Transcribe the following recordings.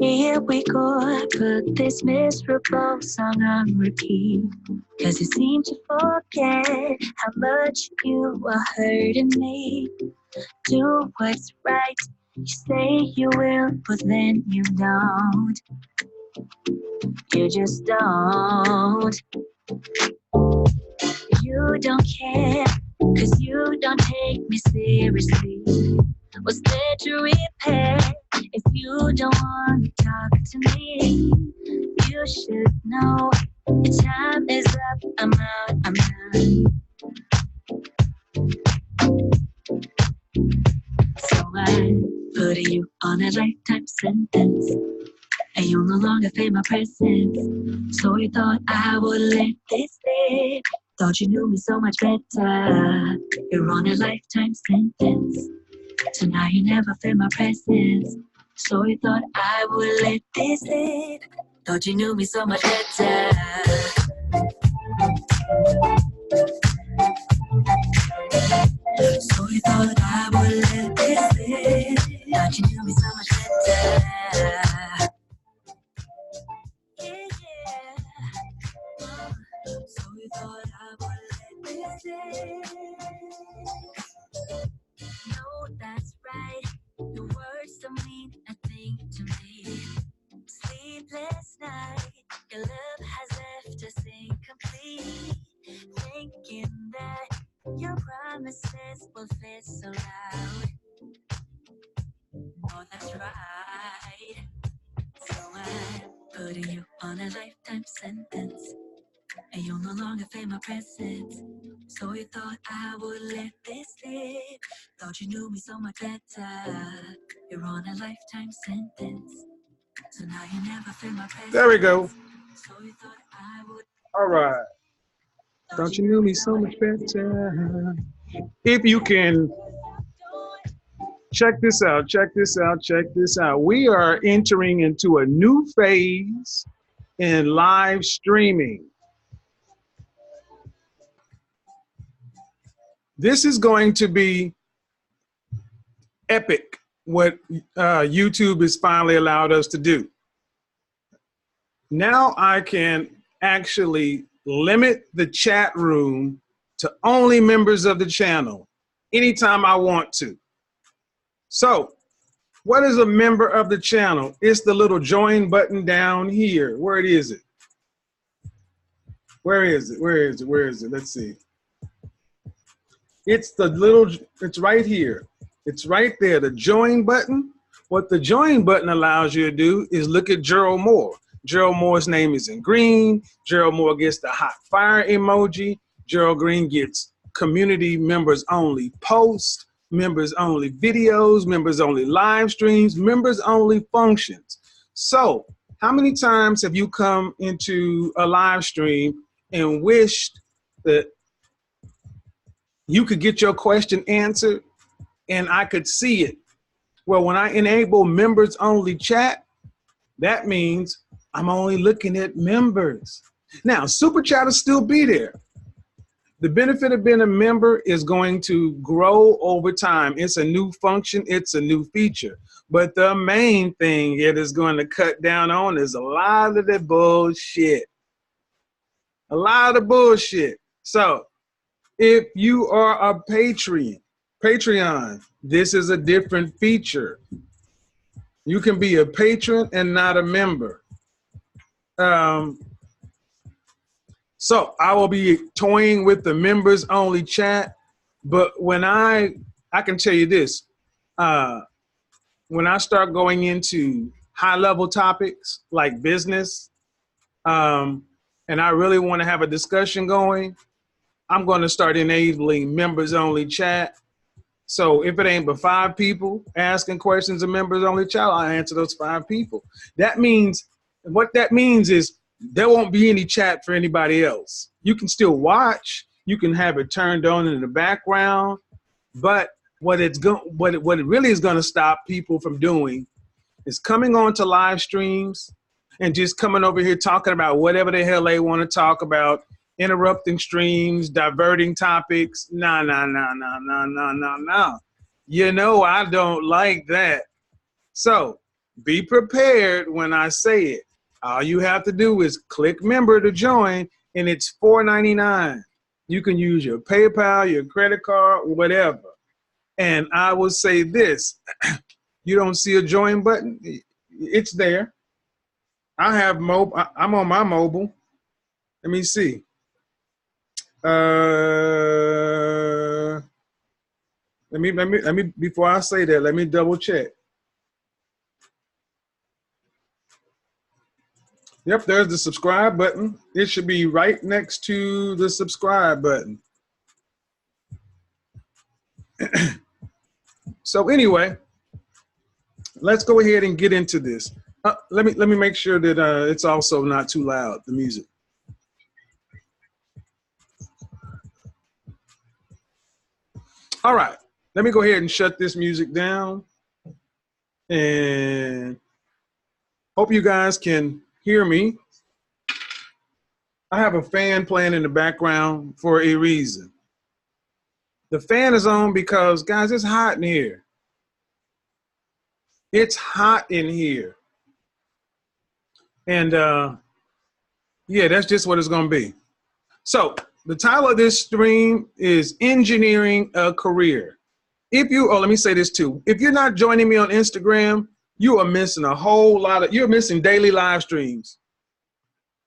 Here we go, I put this miserable song on repeat. Cause you seem to forget how much you are hurting me. Do what's right, you say you will, but then you don't. You just don't. You don't care, cause you don't take me seriously. What's there to repair if you don't want to talk to me? You should know your time is up, I'm out, I'm done. So I'm putting you on a lifetime sentence, and you'll no longer feel my presence. So you thought I would let this slip. Thought you knew me so much better. You're on a lifetime sentence, so now you never feel my presence. So you thought I would let this slip. Thought you knew me so much better. So you thought I would let this slip. Thought you knew me so much better. Yeah, yeah. So you thought I would let this slip. No, that's right. Your words don't mean a thing to me. Sleepless night, your love has left us incomplete. Thinking that your promises will fit so loud. Oh, that's right. So I'm putting you on a lifetime sentence, and you'll no longer feel my presence. So you thought I would let this slip. Thought you knew me so much better. You're on a lifetime sentence, so now you never feel my presence. There we go. So you thought I would. All right. Thought you knew me so much better. If you can check this out, check this out, check this out. We are entering into a new phase in live streaming. This is going to be epic, what YouTube has finally allowed us to do. Now I can actually limit the chat room to only members of the channel anytime I want to. So what is a member of the channel? It's the little join button down here. Where is it? Where is it? Where is it? Where is it? Let's see. It's the little, it's right here. It's right there, the join button. What the join button allows you to do is look at Gerald Moore. Gerald Moore's name is in green. Gerald Moore gets the hot fire emoji. Gerald Green gets community members only posts, members only videos, members only live streams, members only functions. So how many times have you come into a live stream and wished that you could get your question answered and I could see it? Well, when I enable members only chat, that means I'm only looking at members. Now, Super Chat will still be there. The benefit of being a member is going to grow over time. It's a new function, it's a new feature. But the main thing it is going to cut down on is a lot of the bullshit. A lot of bullshit. So if you are a Patreon, this is a different feature. You can be a patron and not a member. So I will be toying with the members only chat, but when I can tell you this, when I start going into high level topics like business, and I really want to have a discussion going, I'm going to start enabling members only chat. So if it ain't but 5 people asking questions of members only chat, I'll answer those 5 people. That means, what that means is there won't be any chat for anybody else. You can still watch, you can have it turned on in the background, but what it really is going to stop people from doing is coming on to live streams and just coming over here talking about whatever the hell they want to talk about, interrupting streams, diverting topics. No. You know I don't like that. So Be prepared when I say it. All you have to do is click member to join, and it's $4.99. You can use your PayPal, your credit card, whatever. And I will say this, you don't see a join button? It's there. I'm on my mobile. Let me see. Let me, before I say that, let me double check. Yep, there's the subscribe button. It should be right next to the subscribe button. So anyway, let's go ahead and get into this. Let me make sure that it's also not too loud, the music. All right, let me go ahead and shut this music down, and hope you guys can hear me. I have a fan playing in the background for a reason. The fan is on because, guys, it's hot in here. It's hot in here. And yeah, that's just what it's going to be. So the title of this stream is Engineering a Career. Let me say this too. If you're not joining me on Instagram, you are missing a whole lot you're missing daily live streams.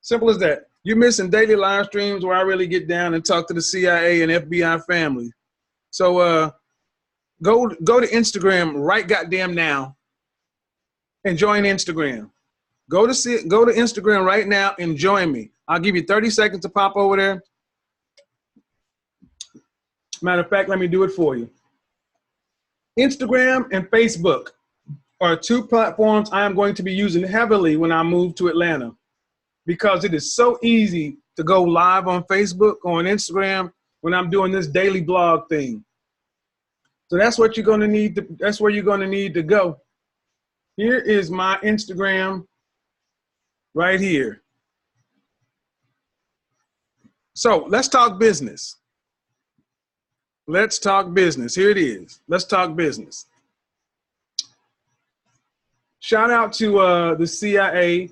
Simple as that. You're missing daily live streams where I really get down and talk to the CIA and FBI family. So go to Instagram right goddamn now and join Instagram. Go to Instagram right now and join me. I'll give you 30 seconds to pop over there. Matter of fact, let me do it for you. Instagram and Facebook are two platforms I am going to be using heavily when I move to Atlanta, because it is so easy to go live on Facebook or on Instagram when I'm doing this daily blog thing. So that's what you're going to need. That's where you're going to need to go. Here is my Instagram right here. So let's talk business. Let's talk business. Here it is. Let's talk business. Shout out to the CIA,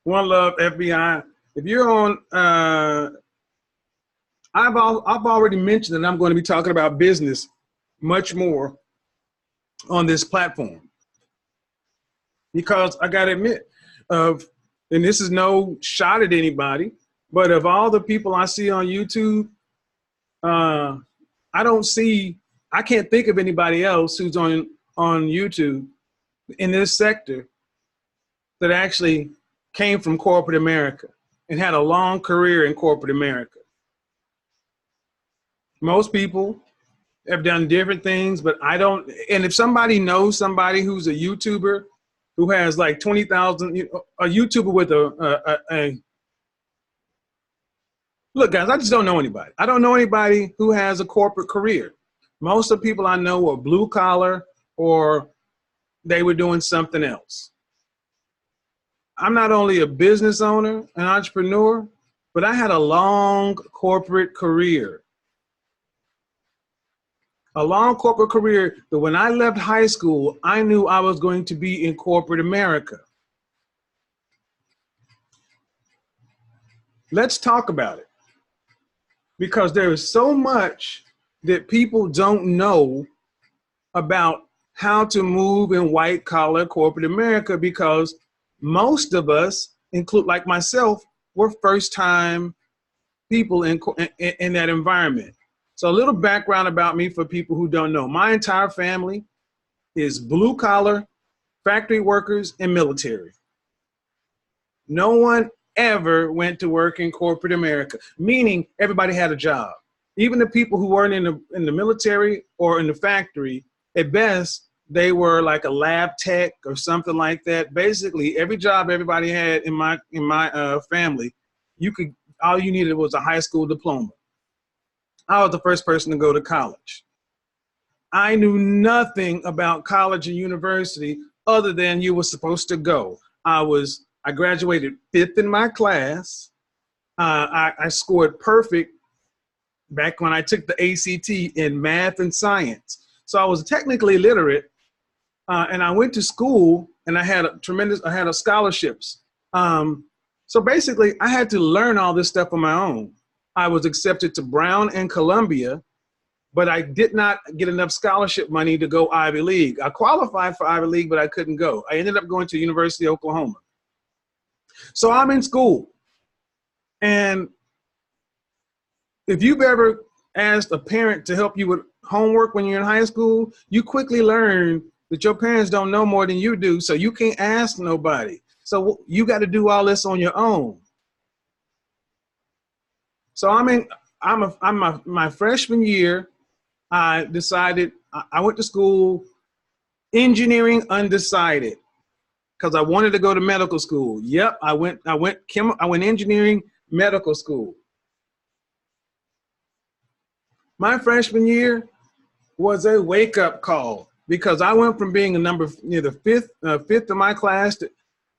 One Love, FBI. If you're on, I've already mentioned that I'm going to be talking about business much more on this platform, because I got to admit, and this is no shot at anybody, but of all the people I see on YouTube, I can't think of anybody else who's on YouTube in this sector that actually came from corporate America and had a long career in corporate America. Most people have done different things, but I don't. And if somebody knows somebody who's a YouTuber who has like 20,000, a YouTuber with a look, guys, I just don't know anybody. I don't know anybody who has a corporate career. Most of the people I know are blue collar, or they were doing something else. I'm not only a business owner, an entrepreneur, but I had a long corporate career. A long corporate career that when I left high school, I knew I was going to be in corporate America. Let's talk about it, because there is so much that people don't know about how to move in white collar corporate America, because most of us, include like myself, were first time people in that environment. So a little background about me for people who don't know. My entire family is blue collar, factory workers, and military. No one ever went to work in corporate America, meaning everybody had a job. Even the people who weren't in the military or in the factory, at best, they were like a lab tech or something like that. Basically, every job everybody had in my family, all you needed was a high school diploma. I was the first person to go to college. I knew nothing about college and university other than you were supposed to go. I graduated 5th in my class. I scored perfect back when I took the ACT in math and science. So I was technically literate, and I went to school and I had a scholarships. So basically, I had to learn all this stuff on my own. I was accepted to Brown and Columbia, but I did not get enough scholarship money to go Ivy League. I qualified for Ivy League, but I couldn't go. I ended up going to University of Oklahoma. So I'm in school, and if you've ever asked a parent to help you with homework when you're in high school, you quickly learn that your parents don't know more than you do, so you can't ask nobody. So you got to do all this on your own. So my freshman year, I decided I went to school, engineering undecided, because I wanted to go to medical school. Yep, I went engineering medical school. My freshman year was a wake-up call, because I went from being the fifth of my class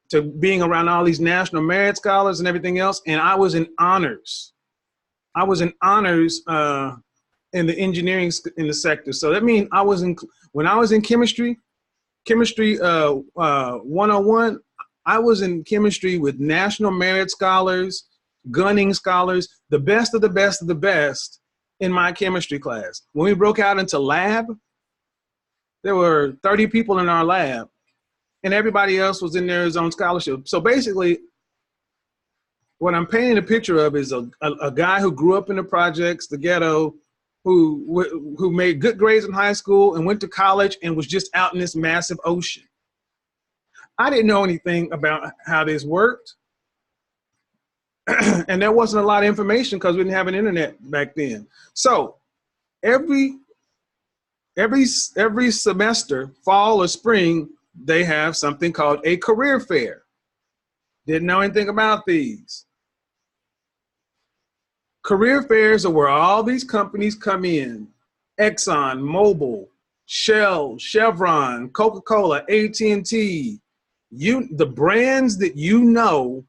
to being around all these national merit scholars and everything else, and I was in honors. I was in honors in the engineering in the sector. So that means when I was in chemistry 101, I was in chemistry with national merit scholars, gunning scholars, the best of the best of the best in my chemistry class. When we broke out into lab, there were 30 people in our lab, and everybody else was in there his own scholarship. So basically, what I'm painting a picture of is a guy who grew up in the projects, the ghetto, who made good grades in high school and went to college and was just out in this massive ocean. I didn't know anything about how this worked. And there wasn't a lot of information because we didn't have an internet back then. So every semester, fall or spring, they have something called a career fair. Didn't know anything about these. Career fairs are where all these companies come in. Exxon, Mobil, Shell, Chevron, Coca-Cola, AT&T, the brands that you know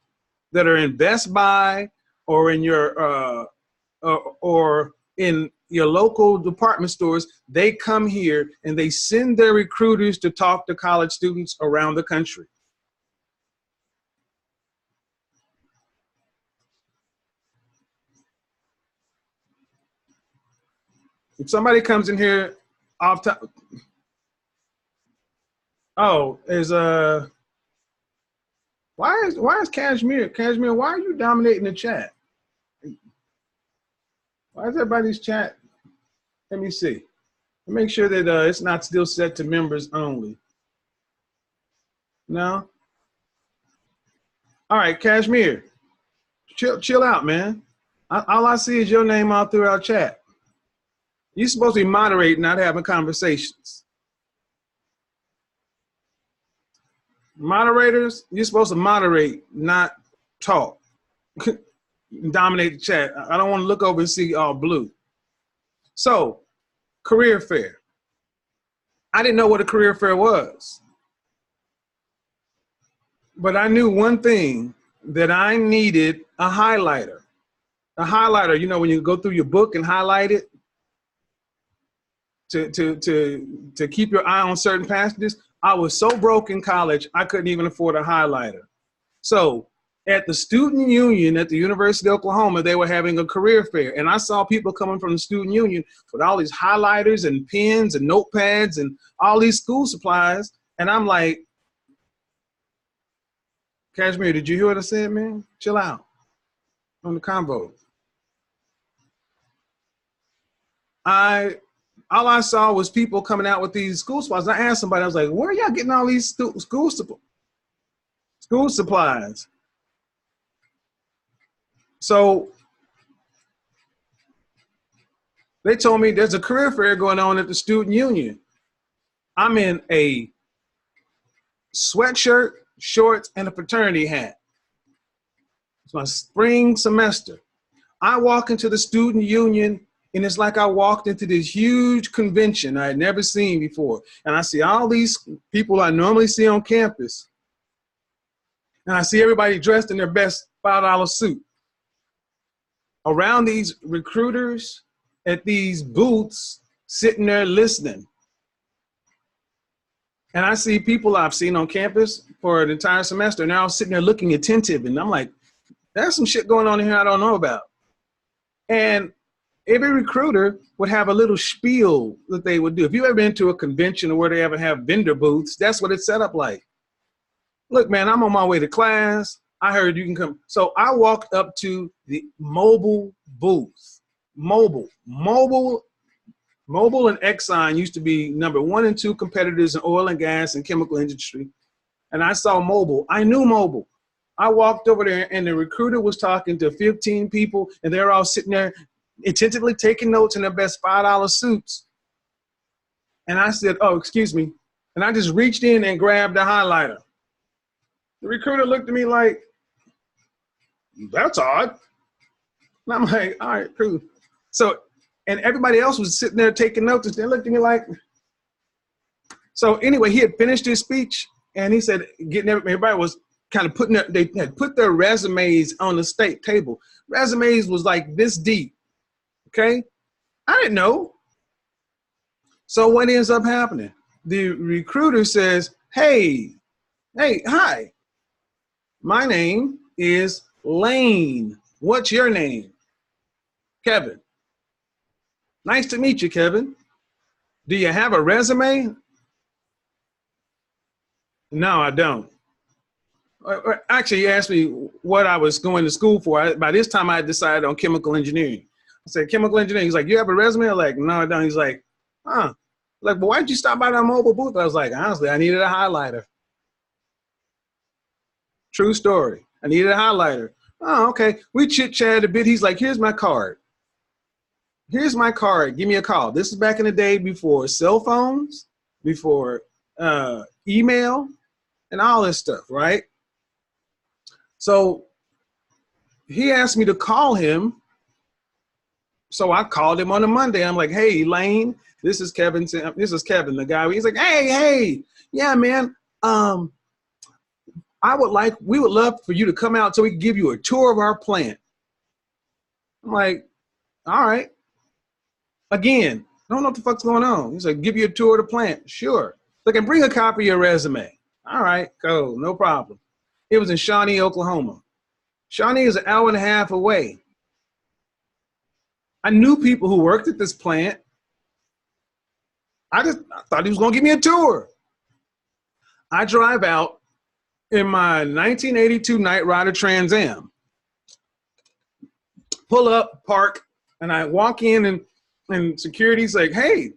that are in Best Buy or in your or in your local department stores, they come here and they send their recruiters to talk to college students around the country. If somebody comes in here off top, oh, why is Cashmere, why are you dominating the chat? Why is everybody's chat? Let me see. Make sure that it's not still set to members only. No? All right, Cashmere, chill out, man. All I see is your name all through our chat. You're supposed to be moderating, not having conversations. Moderators, you're supposed to moderate, not talk. Dominate the chat. I don't want to look over and see all blue. So, career fair. I didn't know what a career fair was. But I knew one thing, that I needed a highlighter. A highlighter, you know, when you go through your book and highlight it to keep your eye on certain passages. I was so broke in college, I couldn't even afford a highlighter. So at the student union at the University of Oklahoma, they were having a career fair. And I saw people coming from the student union with all these highlighters and pens and notepads and all these school supplies. And I'm like, Cashmere, did you hear what I said, man? Chill out on the convo. All I saw was people coming out with these school supplies. I asked somebody, I was like, where are y'all getting all these school supplies? So they told me there's a career fair going on at the student union. I'm in a sweatshirt, shorts, and a fraternity hat. It's my spring semester. I walk into the student union, and it's like I walked into this huge convention I had never seen before. And I see all these people I normally see on campus. And I see everybody dressed in their best $5 suit. Around these recruiters at these booths, sitting there listening. And I see people I've seen on campus for an entire semester, and they're all sitting there looking attentive. And I'm like, there's some shit going on here I don't know about. And every recruiter would have a little spiel that they would do. If you ever been to a convention or where they ever have vendor booths, that's what it's set up like. Look, man, I'm on my way to class. I heard you can come. So I walked up to the mobile booth. Mobile and Exxon used to be number 1 and 2 competitors in oil and gas and chemical industry. And I saw Mobile. I knew Mobile. I walked over there and the recruiter was talking to 15 people and they're all sitting there attentively taking notes in their best $5 suits. And I said, oh, excuse me. And I just reached in and grabbed the highlighter. The recruiter looked at me like, that's odd. And I'm like, all right, cool. So, and everybody else was sitting there taking notes and they looked at me like, so anyway, he had finished his speech and he said, everybody was kind of putting they had put their resumes on the state table. Resumes was like this deep, okay? I didn't know. So what ends up happening? The recruiter says, hey, hi. My name is Lane. What's your name? Kevin. Nice to meet you, Kevin. Do you have a resume? No, I don't. Actually, he asked me what I was going to school for. By this time, I had decided on chemical engineering. I said, chemical engineering. He's like, you have a resume? I'm like, no, I don't. He's like, huh. Like, well, why'd you stop by that mobile booth? I was like, honestly, I needed a highlighter. True story. I needed a highlighter. Oh, okay. We chit-chatted a bit. He's like, here's my card. Here's my card. Give me a call. This is back in the day before cell phones, before email, and all this stuff, right? So he asked me to call him. So I called him on a Monday. I'm like, hey, Lane, this is Kevin. This is Kevin, the guy. He's like, hey, yeah, man. We would love for you to come out so we can give you a tour of our plant. I'm like, all right. Again, I don't know what the fuck's going on. He's like, give you a tour of the plant. Sure. So I can bring a copy of your resume. All right, go, no problem. It was in Shawnee, Oklahoma. Shawnee is an hour and a half away. I knew people who worked at this plant. I thought he was gonna give me a tour. I drive out in my 1982 Knight Rider Trans Am, pull up, park, and I walk in and security's like, hey,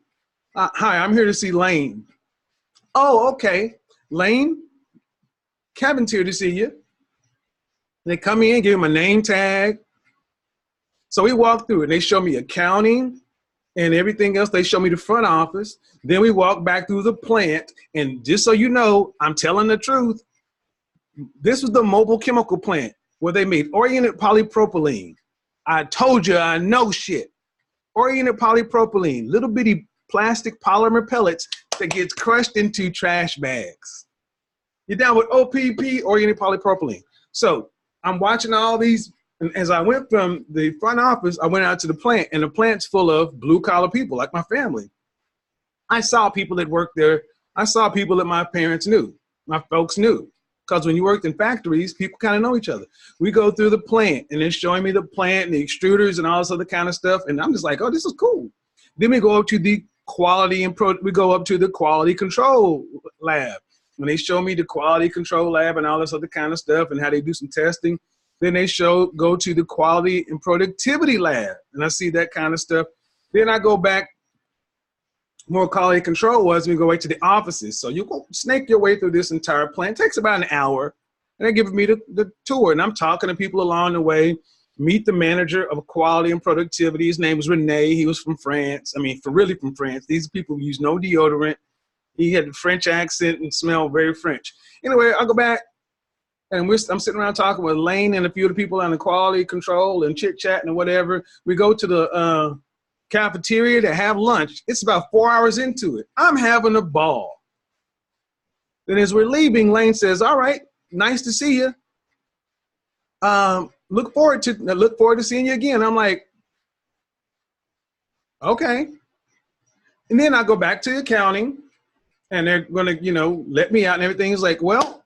hi, I'm here to see Lane. Oh, okay, Lane, Kevin's here to see you. They come in, give him a name tag. So we walk through and they show me accounting and everything else. They show me the front office. Then we walk back through the plant. And just so you know, I'm telling the truth. This was the mobile chemical plant where they made oriented polypropylene. I told you I know shit. Oriented polypropylene, little bitty plastic polymer pellets that gets crushed into trash bags. You're down with OPP, oriented polypropylene. So I'm watching all these, and as I went from the front office, I went out to the plant, and the plant's full of blue-collar people, like my family. I saw people that worked there. I saw people that my parents knew, my folks knew. Because when you worked in factories, people kind of know each other. We go through the plant, and they're showing me the plant and the extruders and all this other kind of stuff, and I'm just like, oh, this is cool. Then we go up to the quality control lab. When they show me the quality control lab and all this other kind of stuff and how they do some testing, then they go to the quality and productivity lab, and I see that kind of stuff. Then I go back, more quality control was, we go right to the offices. So you go snake your way through this entire plant. It takes about an hour, and they're giving me the tour, and I'm talking to people along the way. Meet the manager of quality and productivity. His name was Rene. He was from France. I mean, really from France. These people use no deodorant. He had a French accent and smelled very French. Anyway, I'll go back, and I'm sitting around talking with Lane and a few of the people on the quality control and chit-chatting and whatever. We go to the cafeteria to have lunch. It's about 4 hours into it. I'm having a ball. Then as we're leaving, Lane says, all right, nice to see you. Look forward to seeing you again. I'm like, okay. And then I go back to accounting. and they're going to, you know, let me out and everything. He's like, well,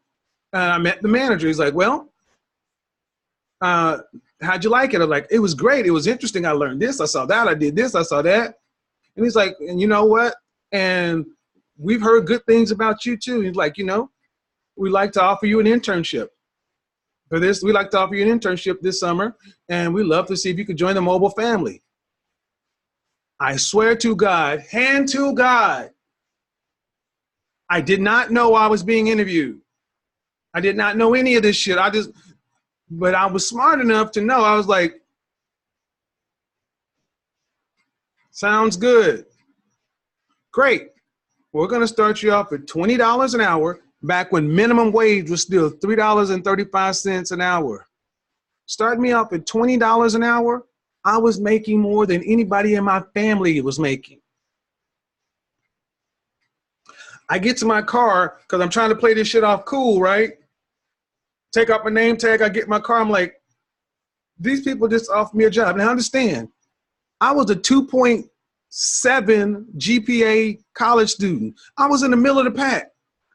I met the manager. He's like, well, how'd you like it? I'm like, it was great. It was interesting. I learned this. I saw that. I did this. I saw that. And he's like, and you know what? And we've heard good things about you too. He's like, you know, we'd like to offer you an internship. For this, we'd like to offer you an internship this summer, and we'd love to see if you could join the mobile family. I swear to God, hand to God, I did not know I was being interviewed. I did not know any of this shit. But I was smart enough to know. I was like, sounds good. Great. We're going to start you off at $20 an hour, back when minimum wage was still $3.35 an hour. Start me off at $20 an hour. I was making more than anybody in my family was making. I get to my car because I'm trying to play this shit off cool, right? Take out my name tag. I get in my car. I'm like, these people just offered me a job. Now understand, I was a 2.7 GPA college student. I was in the middle of the pack.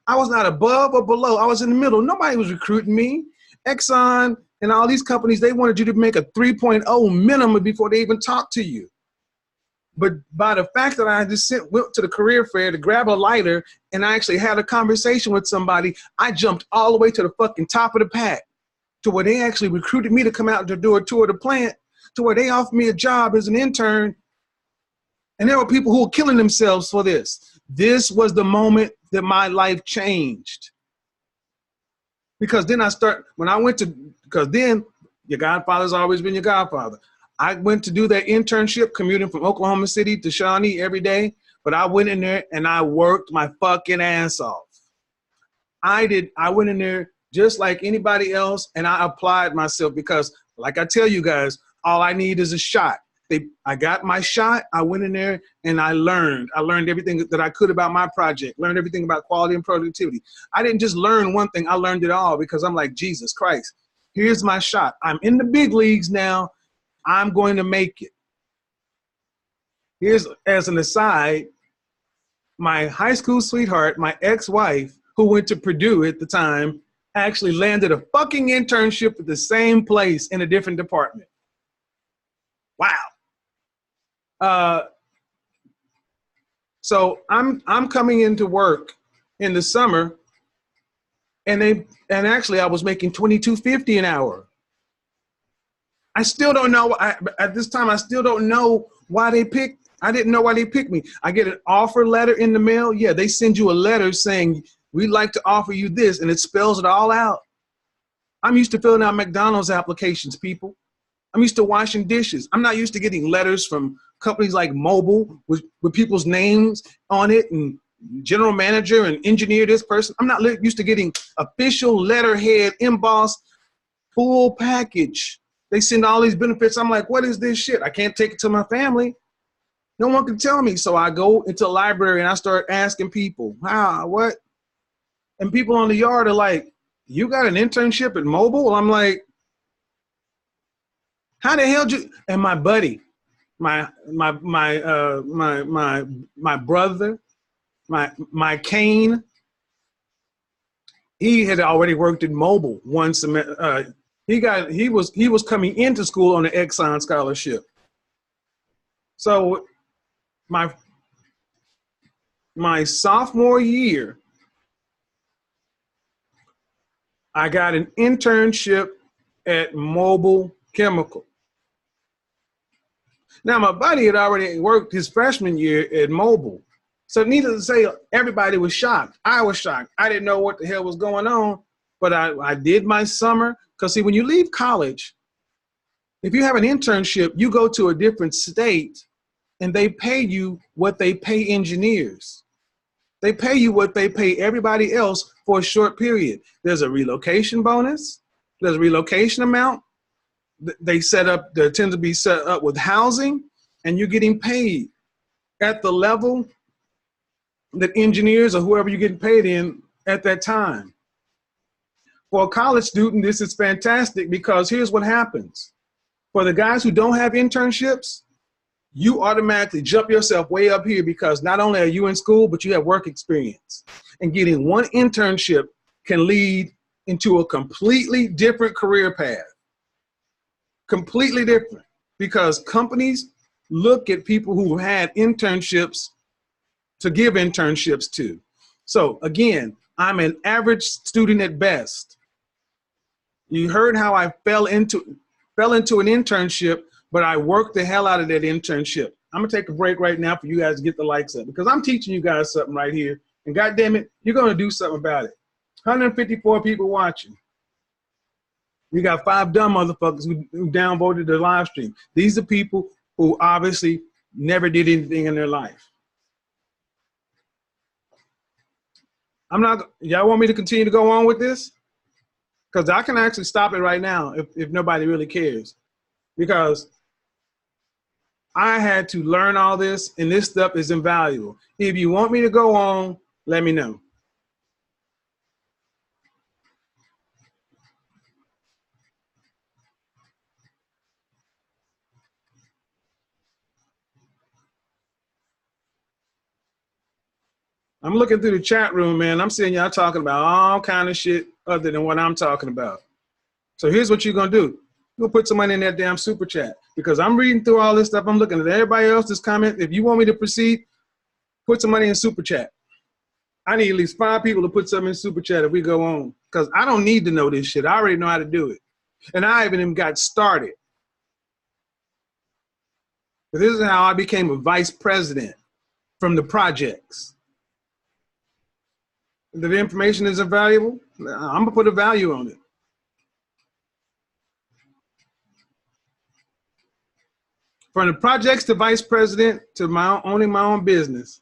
I was not above or below. I was in the middle. Nobody was recruiting me. Exxon and all these companies, they wanted you to make a 3.0 minimum before they even talk to you. But by the fact that I just went to the career fair to grab a lighter and I actually had a conversation with somebody, I jumped all the way to the fucking top of the pack to where they actually recruited me to come out to do a tour of the plant, to where they offered me a job as an intern. And there were people who were killing themselves for this. This was the moment that my life changed. Because then because then your godfather's always been your godfather. I went to do that internship commuting from Oklahoma City to Shawnee every day, but I went in there and I worked my fucking ass off. I went in there just like anybody else and I applied myself because like I tell you guys, all I need is a shot. I got my shot, I went in there and I learned. I learned everything that I could about my project, learned everything about quality and productivity. I didn't just learn one thing, I learned it all because I'm like, Jesus Christ, here's my shot. I'm in the big leagues now. I'm going to make it. Here's, as an aside, my high school sweetheart, my ex-wife, who went to Purdue at the time, actually landed a fucking internship at the same place in a different department. Wow. So I'm coming into work in the summer, and actually I was making $22.50 an hour. I still don't know. At this time, I still don't know why they picked. I didn't know why they picked me. I get an offer letter in the mail. Yeah, they send you a letter saying, we'd like to offer you this, and it spells it all out. I'm used to filling out McDonald's applications, people. I'm used to washing dishes. I'm not used to getting letters from companies like Mobile with people's names on it and general manager and engineer this person. I'm not used to getting official letterhead, embossed, full package. They send all these benefits. I'm like, what is this shit? I can't take it to my family. No one can tell me. So I go into a library and I start asking people, what? And people on the yard are like, you got an internship at Mobile? I'm like, how the hell did you? And my buddy, my brother, my Kane, he had already worked at Mobile one semester. He was coming into school on an Exxon scholarship. So my sophomore year, I got an internship at Mobile Chemical. Now my buddy had already worked his freshman year at Mobile. So needless to say, everybody was shocked. I was shocked. I didn't know what the hell was going on, but I did my summer. Because see, when you leave college, if you have an internship, you go to a different state and they pay you what they pay engineers. They pay you what they pay everybody else for a short period. There's a relocation bonus. There's a relocation amount. They tend to be set up with housing, and you're getting paid at the level that engineers or whoever you're getting paid in at that time. For a college student, this is fantastic because here's what happens. For the guys who don't have internships, you automatically jump yourself way up here because not only are you in school, but you have work experience. And getting one internship can lead into a completely different career path. Completely different. Because companies look at people who had internships to give internships to. So again, I'm an average student at best. You heard how I fell into an internship, but I worked the hell out of that internship. I'm gonna take a break right now for you guys to get the likes up because I'm teaching you guys something right here. And God damn it, you're gonna do something about it. 154 people watching. You got 5 dumb motherfuckers who downvoted the live stream. These are people who obviously never did anything in their life. Y'all want me to continue to go on with this? Because I can actually stop it right now if nobody really cares. Because I had to learn all this, and this stuff is invaluable. If you want me to go on, let me know. I'm looking through the chat room, man. I'm seeing y'all talking about all kind of shit other than what I'm talking about. So here's what you're going to do. You're going to put some money in that damn super chat because I'm reading through all this stuff. I'm looking at everybody else's comment. If you want me to proceed, put some money in super chat. I need at least 5 people to put something in super chat if we go on because I don't need to know this shit. I already know how to do it. And I haven't even got started. But this is how I became a vice president from the projects. If the information is invaluable, I'm gonna put a value on it. From the projects to vice president to owning my own business.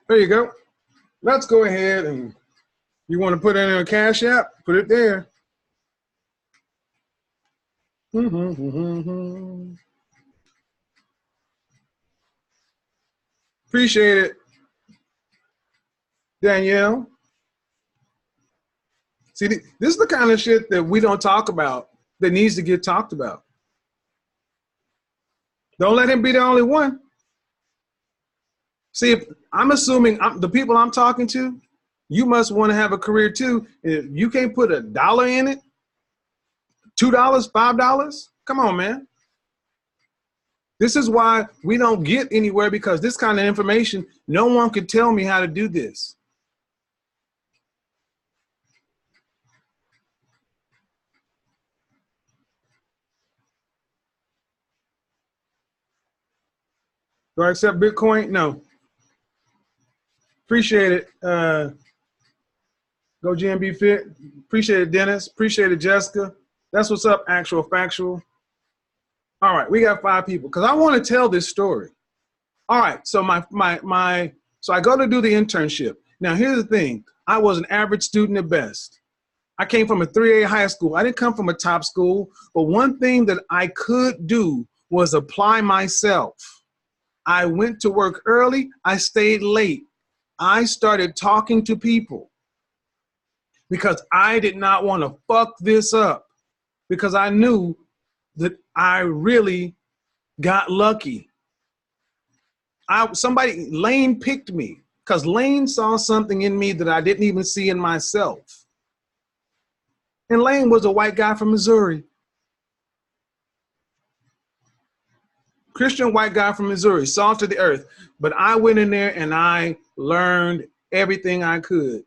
There you go. Let's go ahead and you want to put it in a Cash App, put it there. Appreciate it, Danielle. See, this is the kind of shit that we don't talk about that needs to get talked about. Don't let him be the only one. See, if I'm assuming the people I'm talking to, you must want to have a career too. If you can't put $1 in it, $2, $5, come on, man. This is why we don't get anywhere because this kind of information, no one could tell me how to do this. Do I accept Bitcoin? No. Appreciate it. Go GMB Fit. Appreciate it, Dennis. Appreciate it, Jessica. That's what's up, Actual Factual. All right, we got 5 people because I want to tell this story. All right, so so I go to do the internship. Now here's the thing. I was an average student at best. I came from a 3A high school. I didn't come from a top school, but one thing that I could do was apply myself. I went to work early. I stayed late. I started talking to people because I did not want to fuck this up because I knew that I really got lucky. Lane picked me because Lane saw something in me that I didn't even see in myself. And Lane was a white guy from Missouri. Christian white guy from Missouri, salt to the earth. But I went in there and I learned everything I could.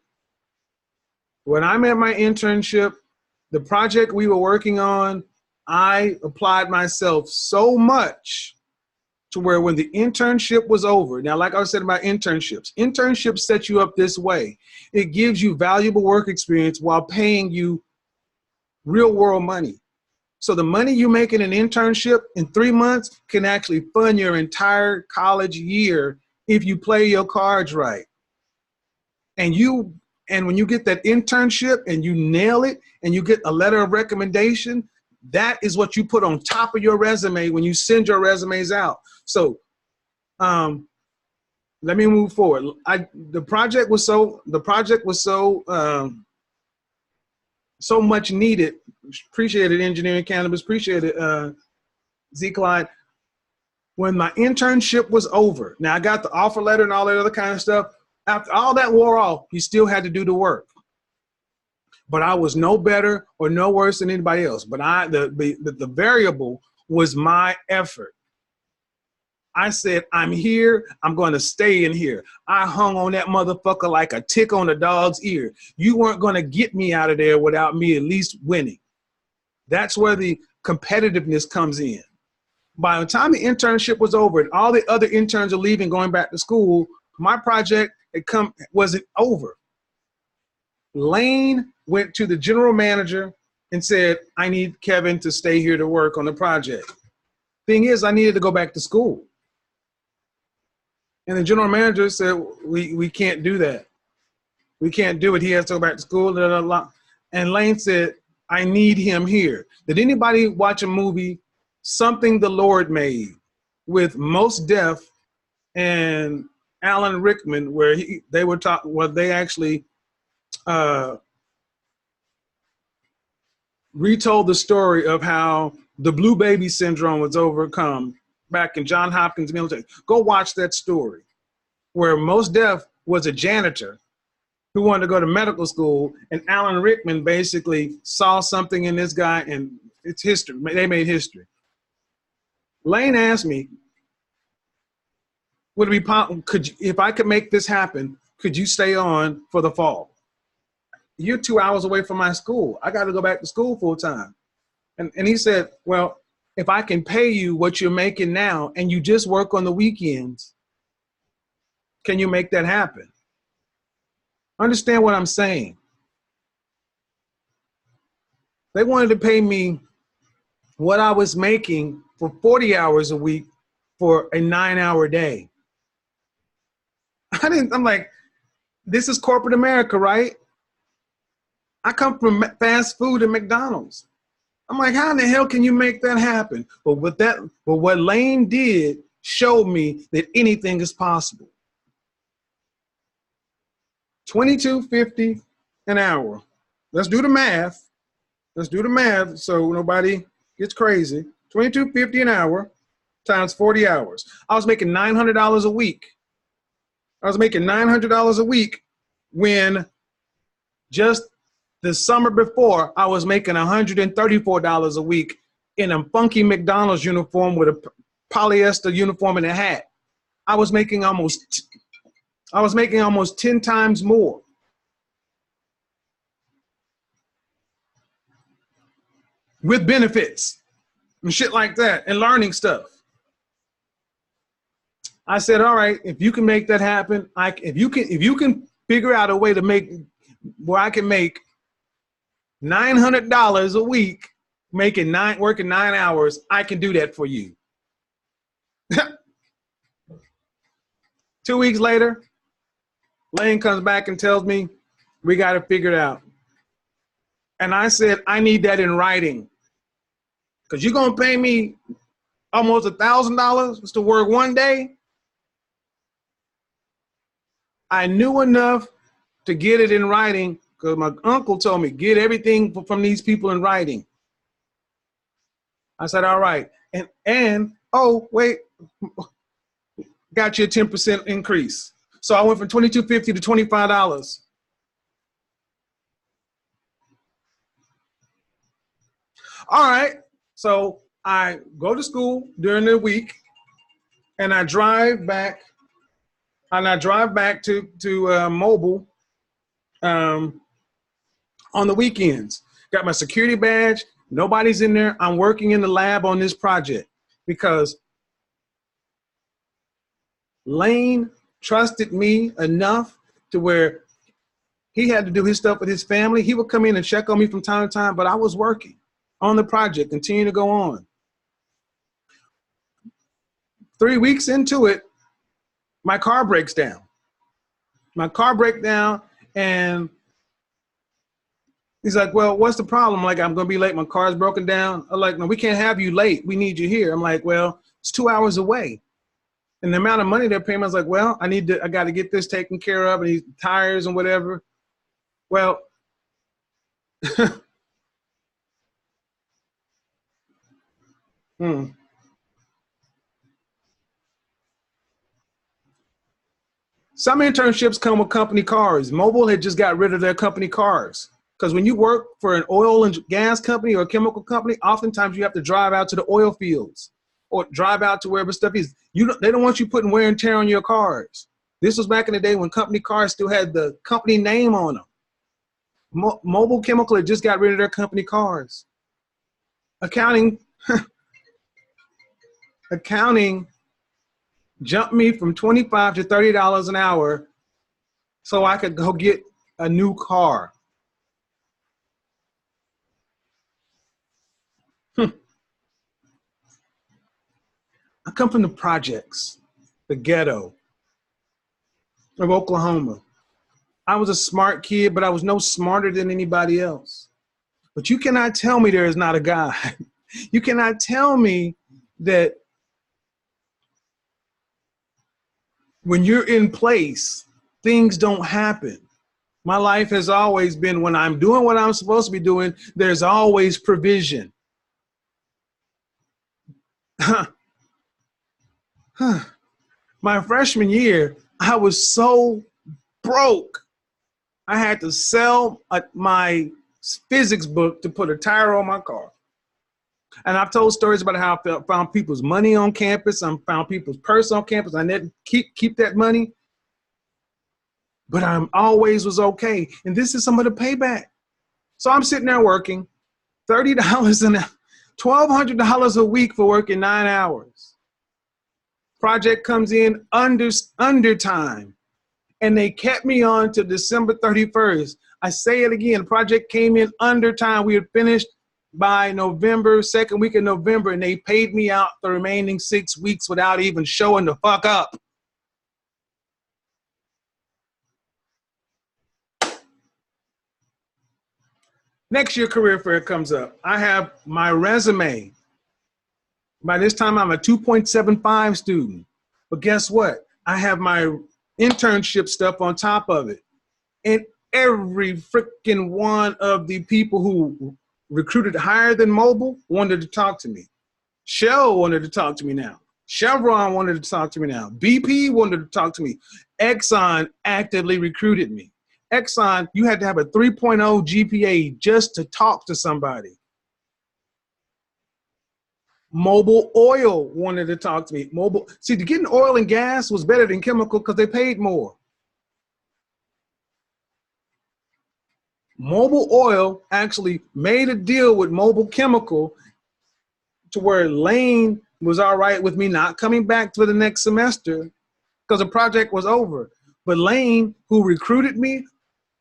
When I'm at my internship, the project we were working on, I applied myself so much to where when the internship was over, now like I said about internships set you up this way. It gives you valuable work experience while paying you real world money. So the money you make in an internship in 3 months can actually fund your entire college year if you play your cards right. And when you get that internship and you nail it and you get a letter of recommendation, that is what you put on top of your resume when you send your resumes out. So let me move forward. The project was so so much needed. Appreciated Engineering Cannabis. Appreciated Z Clyde. When my internship was over, now I got the offer letter and all that other kind of stuff. After all that wore off, you still had to do the work. But I was no better or no worse than anybody else. But the variable was my effort. I said, I'm here. I'm going to stay in here. I hung on that motherfucker like a tick on a dog's ear. You weren't going to get me out of there without me at least winning. That's where the competitiveness comes in. By the time the internship was over and all the other interns are leaving, going back to school, my project wasn't over. Lane went to the general manager and said, I need Kevin to stay here to work on the project. Thing is, I needed to go back to school. And the general manager said, we can't do that. We can't do it. He has to go back to school. Blah, blah, blah. And Lane said, I need him here. Did anybody watch a movie, Something the Lord Made, with Mos Def and Alan Rickman, where they were talking, well, they actually retold the story of how the blue baby syndrome was overcome back in John Hopkins military. Go watch that story where Mos Def was a janitor who wanted to go to medical school, and Alan Rickman basically saw something in this guy, and it's history. They made history. Lane asked me, would it be possible, if I could make this happen, could you stay on for the fall? You're 2 hours away from my school. I got to go back to school full time. And he said, well, if I can pay you what you're making now and you just work on the weekends, can you make that happen? Understand what I'm saying? They wanted to pay me what I was making for 40 hours a week for a 9-hour day. I'm like, this is corporate America, right? I come from fast food and McDonald's. I'm like, how in the hell can you make that happen? But what Lane did showed me that anything is possible. $22.50 an hour. Let's do the math. Let's do the math so nobody gets crazy. $22.50 an hour times 40 hours. I was making $900 a week. I was making $900 a week when just the summer before I was making $134 a week in a funky McDonald's uniform with a polyester uniform and a hat. I was making almost 10 times more. With benefits and shit like that and learning stuff. I said, all right, if you can make that happen, if you can figure out a way to make where I can make $900 a week, working 9 hours, I can do that for you. 2 weeks later, Lane comes back and tells me, we got to figure it out. And I said, I need that in writing. Because you're going to pay me almost $1,000 to work one day. I knew enough to get it in writing because my uncle told me, get everything from these people in writing. I said, all right. And oh, wait, got you a 10% increase. So I went from $22.50 to $25. All right. So I go to school during the week and I drive back to Mobile on the weekends. Got my security badge. Nobody's in there. I'm working in the lab on this project because Lane trusted me enough to where he had to do his stuff with his family. He would come in and check on me from time to time, but I was working on the project, continue to go on. 3 weeks into it, my car breaks down. My car breaks down, and he's like, well, what's the problem? I'm like, I'm going to be late. My car's broken down. I'm like, no, we can't have you late. We need you here. I'm like, well, it's 2 hours away. And the amount of money they're paying, I was like, well, I got to get this taken care of, and these tires and whatever. Well, hmm. Some internships come with company cars. Mobile had just got rid of their company cars. Because when you work for an oil and gas company or a chemical company, oftentimes you have to drive out to the oil fields or drive out to wherever stuff is. They don't want you putting wear and tear on your cars. This was back in the day when company cars still had the company name on them. Mobile Chemical had just got rid of their company cars. Accounting jumped me from $25 to $30 an hour so I could go get a new car. I come from the projects, the ghetto of Oklahoma. I was a smart kid, but I was no smarter than anybody else. But you cannot tell me there is not a God. You cannot tell me that when you're in place, things don't happen. My life has always been, when I'm doing what I'm supposed to be doing, there's always provision. My freshman year, I was so broke. I had to sell my physics book to put a tire on my car. And I've told stories about how I found people's money on campus. I found people's purse on campus. I didn't keep that money, but I always was okay. And this is some of the payback. So I'm sitting there working $30 an hour, $1,200 a week for working 9 hours. Project comes in under time, and they kept me on to December 31st. I say it again, project came in under time. We had finished by November, second week of November, and they paid me out the remaining 6 weeks without even showing the fuck up. Next year, career fair comes up. I have my resume. By this time, I'm a 2.75 student. But guess what? I have my internship stuff on top of it. And every freaking one of the people who recruited higher than Mobile wanted to talk to me. Shell wanted to talk to me now. Chevron wanted to talk to me now. BP wanted to talk to me. Exxon actively recruited me. Exxon, you had to have a 3.0 GPA just to talk to somebody. Mobile Oil wanted to talk to me. See, getting oil and gas was better than chemical because they paid more. Mobile Oil actually made a deal with Mobile Chemical to where Lane was all right with me not coming back for the next semester because the project was over. But Lane, who recruited me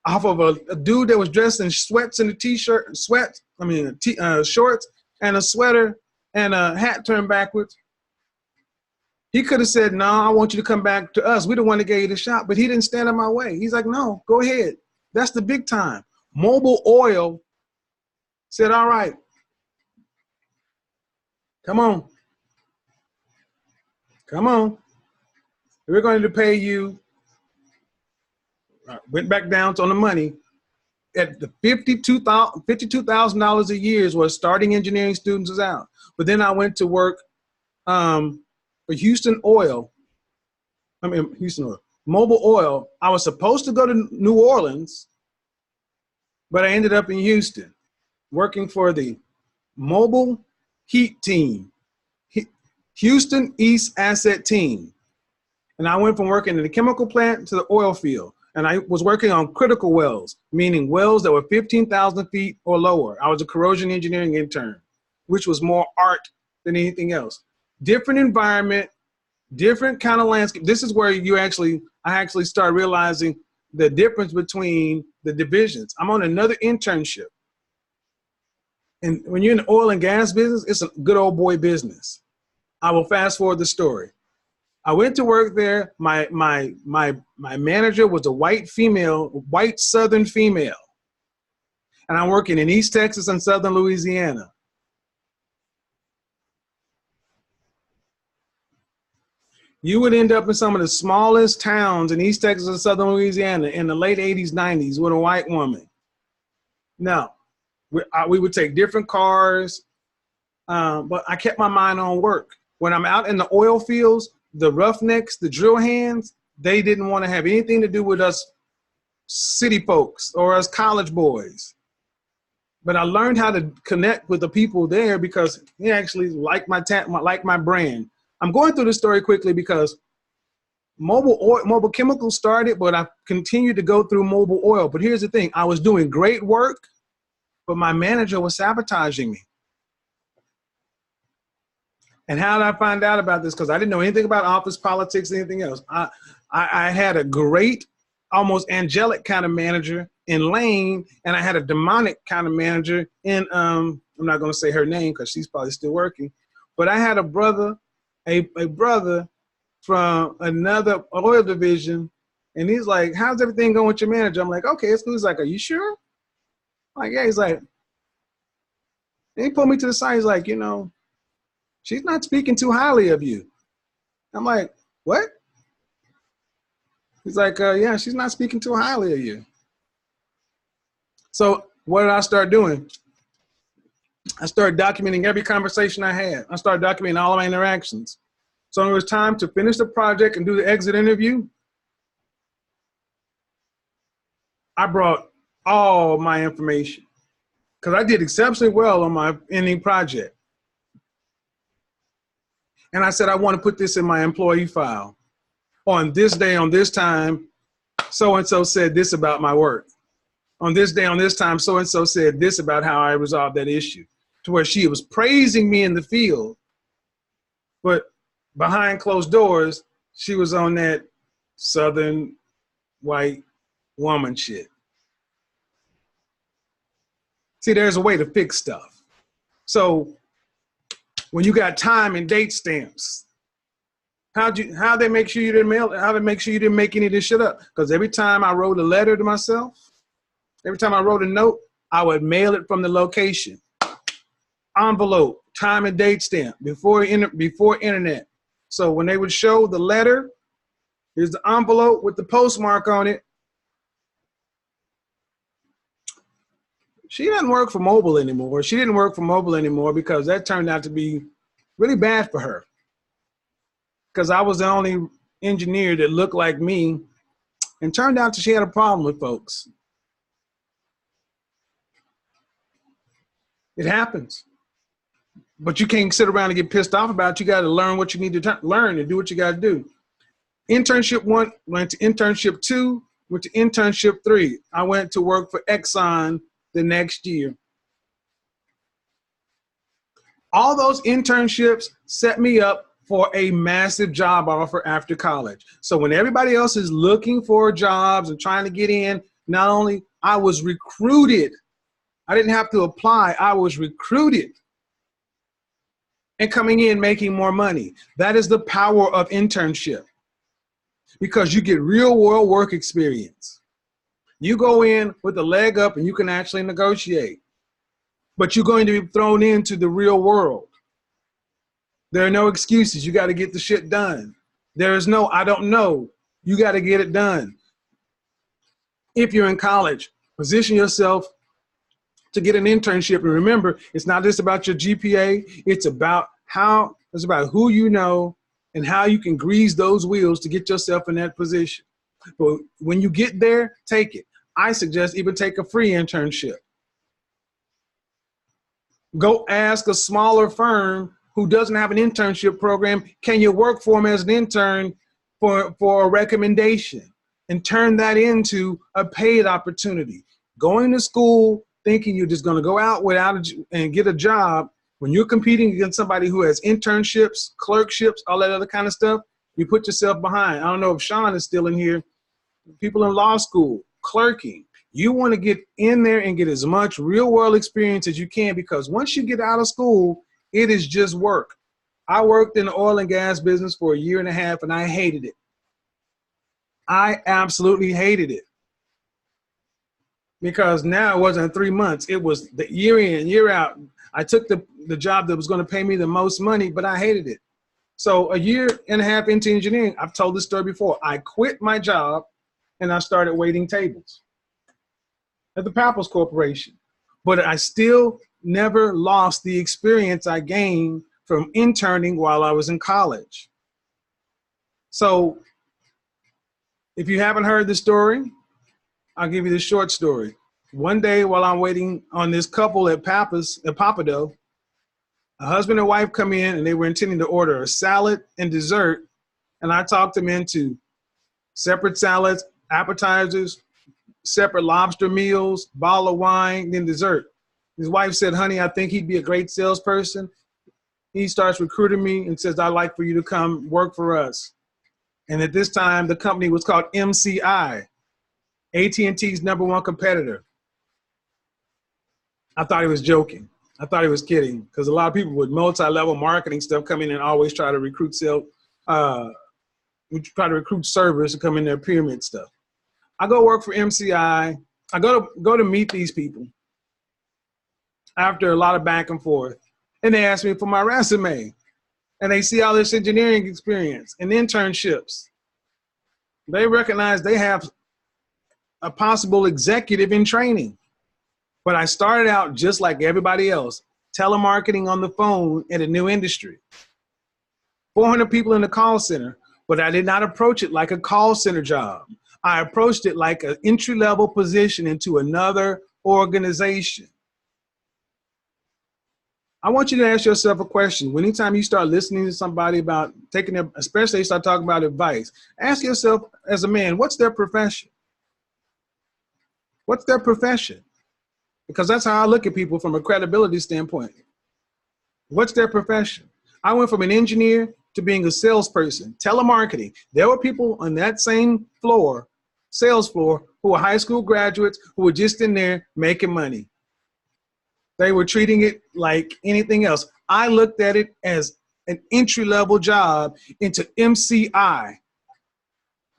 off of a dude that was dressed in sweats and a shorts and a sweater and a hat turned backwards, he could have said, no, I want you to come back to us. We don't want to give you the shot, but he didn't stand in my way. He's like, no, go ahead. That's the big time. Mobile Oil said, all right, come on. Come on. We're going to pay you. Went back down on the money. At the $52,000 a year is what starting engineering students is out. But then I went to work for Houston Oil. Mobile Oil. I was supposed to go to New Orleans, but I ended up in Houston working for the Mobile Heat Team, Houston East Asset Team. And I went from working in the chemical plant to the oil field. And I was working on critical wells, meaning wells that were 15,000 feet or lower. I was a corrosion engineering intern, which was more art than anything else. Different environment, different kind of landscape. This is where I actually start realizing the difference between the divisions. I'm on another internship. And when you're in the oil and gas business, it's a good old boy business. I will fast forward the story. I went to work there. My manager was a white Southern female. And I'm working in East Texas and Southern Louisiana. You would end up in some of the smallest towns in East Texas and Southern Louisiana in the late 80s, 90s with a white woman. Now, we would take different cars, but I kept my mind on work. When I'm out in the oil fields, the roughnecks, the drill hands, they didn't want to have anything to do with us city folks or us college boys. But I learned how to connect with the people there because they actually like my brand. I'm going through this story quickly because mobile chemicals started, but I continued to go through mobile oil. But here's the thing. I was doing great work, but my manager was sabotaging me. And how did I find out about this? Because I didn't know anything about office politics, anything else. I had a great, almost angelic kind of manager in Lane, and I had a demonic kind of manager in, I'm not going to say her name because she's probably still working, but I had a brother from another oil division, and he's like, how's everything going with your manager? I'm like, okay, it's good. He's like, are you sure? I'm like, yeah. He's like, and he pulled me to the side. He's like, you know, she's not speaking too highly of you. I'm like, what? He's like, yeah, she's not speaking too highly of you. So what did I start doing? I started documenting every conversation I had. I started documenting all of my interactions. So when it was time to finish the project and do the exit interview, I brought all my information because I did exceptionally well on my ending project. And I said, I want to put this in my employee file. On this day, on this time, so-and-so said this about my work. On this day, on this time, so-and-so said this about how I resolved that issue. To where she was praising me in the field, but behind closed doors, she was on that Southern white woman shit. See, there's a way to fix stuff. So when you got time and date stamps, how they make sure you didn't mail it? How they make sure you didn't make any of this shit up? Because every time I wrote a letter to myself, every time I wrote a note, I would mail it from the location. Envelope, time and date stamp, before internet. So when they would show the letter, here's the envelope with the postmark on it. She doesn't work for mobile anymore. She didn't work for mobile anymore because that turned out to be really bad for her. Because I was the only engineer that looked like me, and turned out that she had a problem with folks. It happens. But you can't sit around and get pissed off about it. You got to learn what you need to learn and do what you got to do. Internship 1, went to internship 2, went to internship 3. I went to work for Exxon the next year. All those internships set me up for a massive job offer after college. So when everybody else is looking for jobs and trying to get in, not only I was recruited, I didn't have to apply, I was recruited. And coming in making more money. That is the power of internship, because you get real world work experience. You go in with a leg up and you can actually negotiate, but you're going to be thrown into the real world. There are no excuses. You got to get the shit done. There is no, I don't know. You got to get it done. If you're in college, position yourself to get an internship. And remember, it's not just about your GPA. It's about who you know and how you can grease those wheels to get yourself in that position. But when you get there, take it. I suggest even take a free internship. Go ask a smaller firm who doesn't have an internship program, can you work for them as an intern for a recommendation, and turn that into a paid opportunity. Going to school thinking you're just going to go out and get a job, when you're competing against somebody who has internships, clerkships, all that other kind of stuff, you put yourself behind. I don't know if Sean is still in here. People in law school, clerking, you want to get in there and get as much real world experience as you can, because once you get out of school, it is just work. I worked in the oil and gas business for 1.5 years and I hated it. I absolutely hated it. Because now it wasn't 3 months, it was the year in, year out. I took the job that was going to pay me the most money, but I hated it. So a year and a half into engineering, I've told this story before. I quit my job and I started waiting tables at the Papples Corporation. But I still never lost the experience I gained from interning while I was in college. So if you haven't heard the story, I'll give you the short story. One day while I'm waiting on this couple at Papado, a husband and wife come in and they were intending to order a salad and dessert. And I talked them into separate salads, appetizers, separate lobster meals, bottle of wine, then dessert. His wife said, honey, I think he'd be a great salesperson. He starts recruiting me and says, I'd like for you to come work for us. And at this time, the company was called MCI, AT&T's #1 competitor. I thought he was joking. I thought he was kidding, because a lot of people with multi-level marketing stuff come in and always try to recruit servers to come in their pyramid stuff. I go work for MCI. I go to meet these people after a lot of back and forth, and they ask me for my resume, and they see all this engineering experience and internships. They recognize they have a possible executive in training. But I started out just like everybody else, telemarketing on the phone in a new industry. 400 people in the call center, but I did not approach it like a call center job. I approached it like an entry-level position into another organization. I want you to ask yourself a question. Anytime you start listening to somebody about taking their, especially they start talking about advice, ask yourself as a man, what's their profession? What's their profession? Because that's how I look at people from a credibility standpoint. What's their profession? I went from an engineer to being a salesperson, telemarketing. There were people on that same floor, sales floor, who were high school graduates who were just in there making money. They were treating it like anything else. I looked at it as an entry-level job into MCI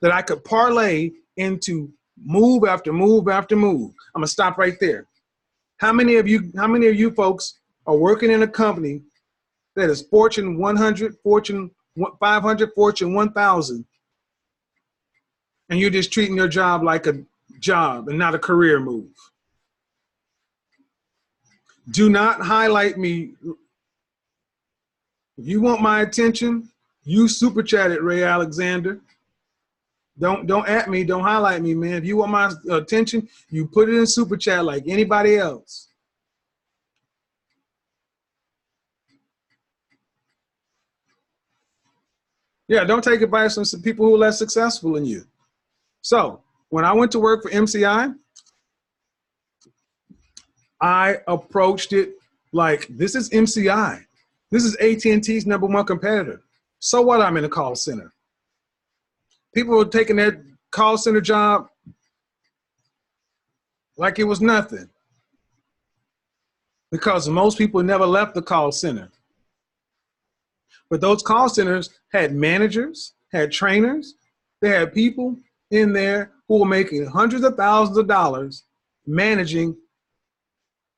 that I could parlay into move after move after move. I'm gonna stop right there. How many of you folks are working in a company that is Fortune 100, Fortune 500, Fortune 1000, and you're just treating your job like a job and not a career move? Do not highlight me. If you want my attention, you super chat it, Ray Alexander. Don't at me, don't highlight me, man. If you want my attention, you put it in super chat like anybody else. Yeah, don't take advice from some people who are less successful than you. So when I went to work for MCI, I approached it like, this is MCI. This is AT&T's #1 competitor. So what, I'm in a call center. People were taking that call center job like it was nothing, because most people never left the call center. But those call centers had managers, had trainers, they had people in there who were making hundreds of thousands of dollars managing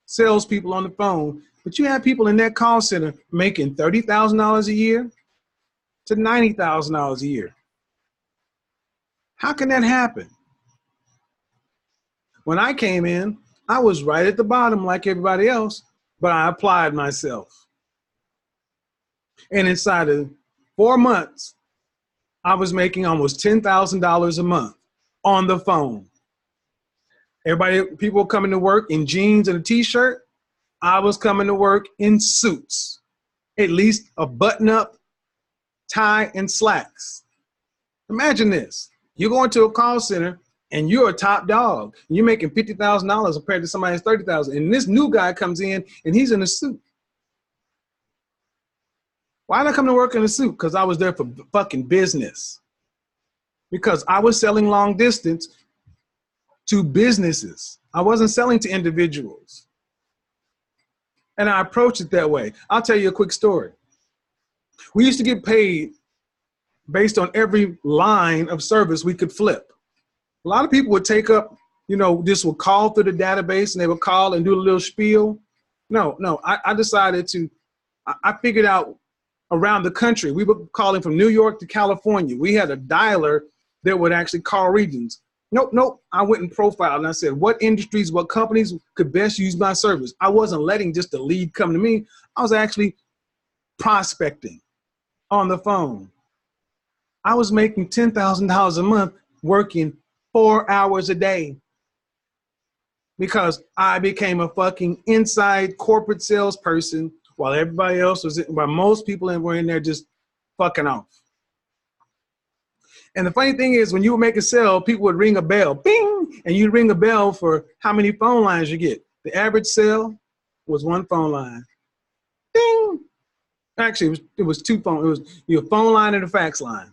salespeople on the phone. But you had people in that call center making $30,000 a year to $90,000 a year. How can that happen? When I came in, I was right at the bottom like everybody else, but I applied myself. And inside of 4 months, I was making almost $10,000 a month on the phone. People coming to work in jeans and a t-shirt. I was coming to work in suits, at least a button-up, tie, and slacks. Imagine this. You're going to a call center and you're a top dog. You're making $50,000 compared to somebody that's $30,000. And this new guy comes in and he's in a suit. Why did I come to work in a suit? Because I was there for fucking business. Because I was selling long distance to businesses. I wasn't selling to individuals. And I approached it that way. I'll tell you a quick story. We used to get paid based on every line of service we could flip. A lot of people would take up, this would call through the database and they would call and do a little spiel. No, I decided I figured out around the country. We were calling from New York to California. We had a dialer that would actually call regions. Nope. I went and profiled and I said, what industries, what companies could best use my service? I wasn't letting just a lead come to me. I was actually prospecting on the phone. I was making $10,000 a month working 4 hours a day because I became a fucking inside corporate salesperson while everybody else was, while most people were in there just fucking off. And the funny thing is, when you would make a sale, people would ring a bell, bing, and you'd ring a bell for how many phone lines you get. The average sale was 1 phone line. Ding. Actually, it was 2 phones. It was your phone line and a fax line.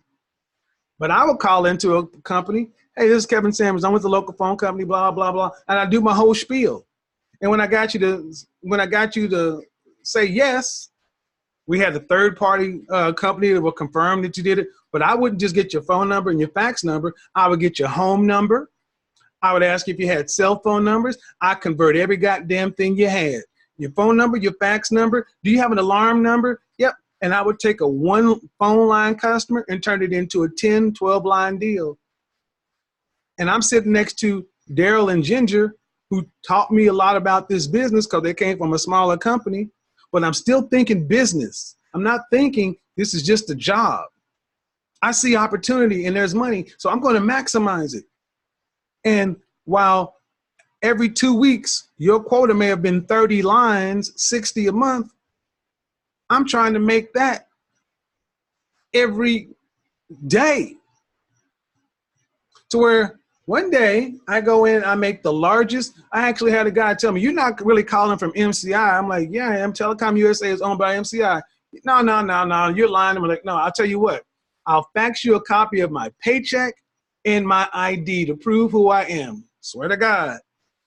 But I would call into a company, hey, this is Kevin Sanders. I'm with the local phone company, blah, blah, blah. And I do my whole spiel. And when I got you to say yes, we had a third-party company that will confirm that you did it. But I wouldn't just get your phone number and your fax number. I would get your home number. I would ask if you had cell phone numbers. I convert every goddamn thing you had. Your phone number, your fax number. Do you have an alarm number? Yep. And I would take a 1 phone line customer and turn it into a 10, 12 line deal. And I'm sitting next to Daryl and Ginger, who taught me a lot about this business because they came from a smaller company. But I'm still thinking business. I'm not thinking this is just a job. I see opportunity and there's money, so I'm going to maximize it. And while every 2 weeks, your quota may have been 30 lines, 60 a month, I'm trying to make that every day. To where one day I go in, I make the largest. I actually had a guy tell me, you're not really calling from MCI. I'm like, yeah, I am. Telecom USA is owned by MCI. No, you're lying. I'm like, no, I'll tell you what. I'll fax you a copy of my paycheck and my ID to prove who I am. Swear to God.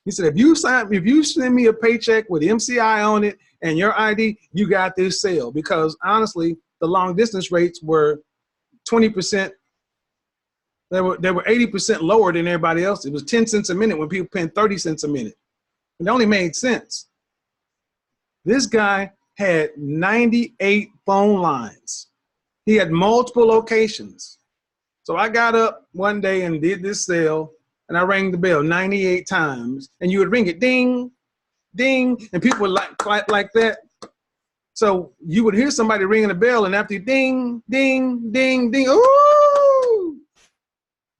He said, if you send me a paycheck with MCI on it and your ID, you got this sale. Because honestly, the long distance rates were 20%. They were 80% lower than everybody else. It was 10 cents a minute when people paying 30 cents a minute. It only made sense. This guy had 98 phone lines. He had multiple locations. So I got up one day and did this sale, and I rang the bell 98 times, and you would ring it, ding, ding, and people would like that. So you would hear somebody ringing the bell, and after you ding, ding, ding, ding, ooh,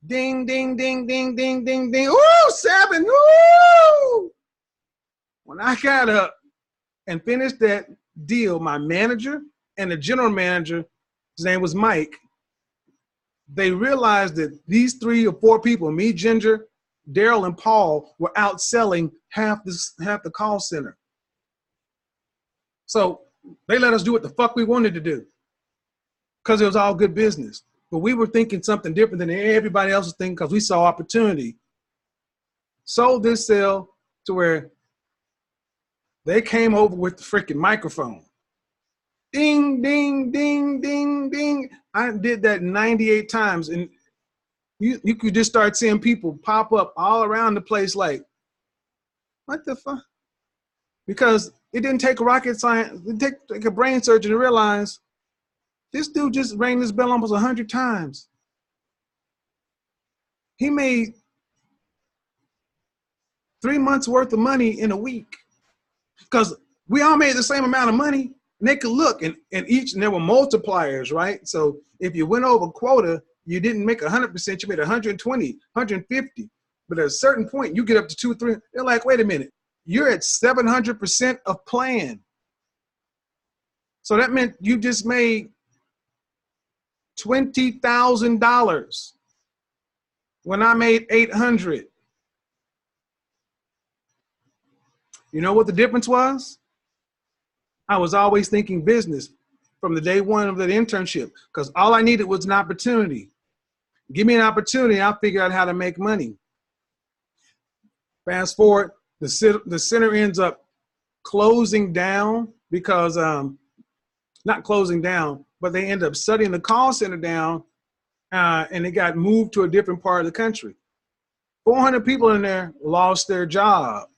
ding, ding, ding, ding, ding, ding, ding, ooh, 7, ooh. When I got up and finished that deal, my manager and the general manager, his name was Mike, they realized that these 3 or 4 people, me, Ginger, Daryl, and Paul, were outselling half the call center. So they let us do what the fuck we wanted to do because it was all good business. But we were thinking something different than everybody else was thinking because we saw opportunity. Sold this sale to where they came over with the freaking microphone. Ding, ding, ding, ding, ding. I did that 98 times. And you could just start seeing people pop up all around the place like, what the fuck? Because it didn't take rocket science. It didn't take a brain surgeon to realize this dude just rang this bell almost 100 times. He made 3 months worth of money in a week because we all made the same amount of money. And they could look and there were multipliers, right? So if you went over quota, you didn't make 100%, you made 120, 150. But at a certain point, you get up to 2, 3. They're like, wait a minute, you're at 700% of plan. So that meant you just made $20,000 when I made 800. You know what the difference was? I was always thinking business from the day one of that internship because all I needed was an opportunity. Give me an opportunity, I'll figure out how to make money. Fast forward, the center ends up closing down because, not closing down, but they end up shutting the call center down and it got moved to a different part of the country. 400 people in there lost their job.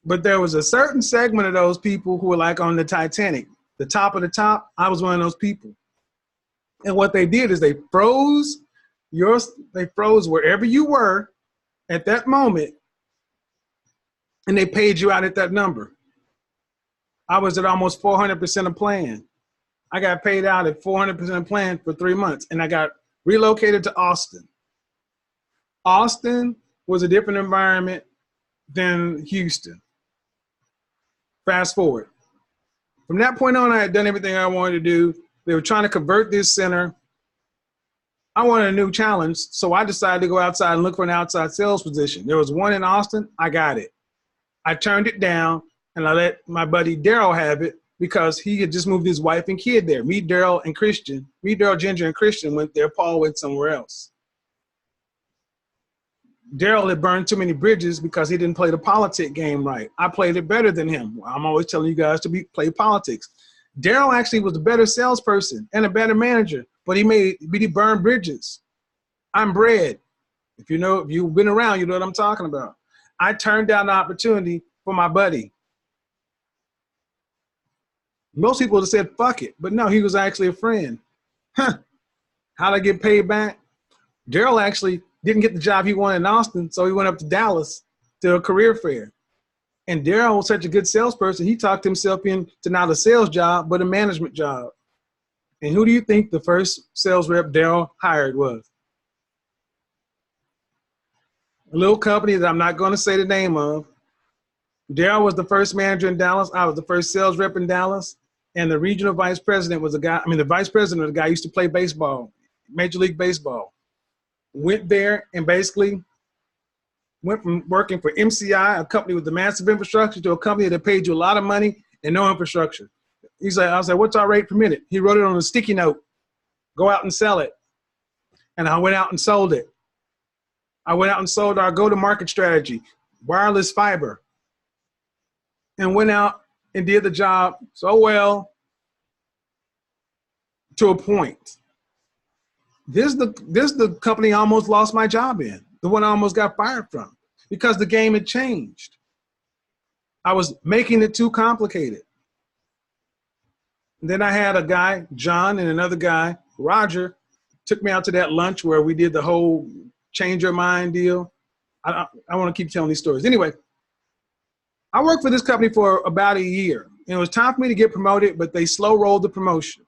But there was a certain segment of those people who were like on the Titanic. the top of the top, I was one of those people. And what they did is they froze wherever you were at that moment, and they paid you out at that number. I was at almost 400% of plan. I got paid out at 400% of plan for 3 months, and I got relocated to Austin. Austin was a different environment than Houston. Fast forward. From that point on, I had done everything I wanted to do. They were trying to convert this center. I wanted a new challenge, so I decided to go outside and look for an outside sales position. There was one in Austin. I got it. I turned it down, and I let my buddy Daryl have it because he had just moved his wife and kid there. Me, Daryl, Ginger, and Christian went there. Paul went somewhere else. Daryl had burned too many bridges because he didn't play the politic game right. I played it better than him. I'm always telling you guys to play politics. Daryl actually was a better salesperson and a better manager, but he burned bridges. I'm bred. If you've been around, you know what I'm talking about. I turned down the opportunity for my buddy. Most people would have said, fuck it. But no, he was actually a friend. How'd I get paid back? Daryl actually didn't get the job he wanted in Austin, so he went up to Dallas to a career fair. And Daryl was such a good salesperson, he talked himself into not a sales job, but a management job. And who do you think the first sales rep Daryl hired was? A little company that I'm not going to say the name of. Daryl was the first manager in Dallas. I was the first sales rep in Dallas. And the regional vice president was the vice president of the guy who used to play baseball, Major League Baseball. Went there and basically went from working for MCI, a company with the massive infrastructure, to a company that paid you a lot of money and no infrastructure. I was like, what's our rate per minute? He wrote it on a sticky note. Go out and sell it. And I went out and sold it. I went out and sold our go-to-market strategy, wireless fiber, and went out and did the job so well to a point. This is the company I almost lost my job in, the one I almost got fired from, because the game had changed. I was making it too complicated. And then I had a guy, John, and another guy, Roger, took me out to that lunch where we did the whole change your mind deal. I want to keep telling these stories. Anyway, I worked for this company for about a year. And it was time for me to get promoted, but they slow rolled the promotion.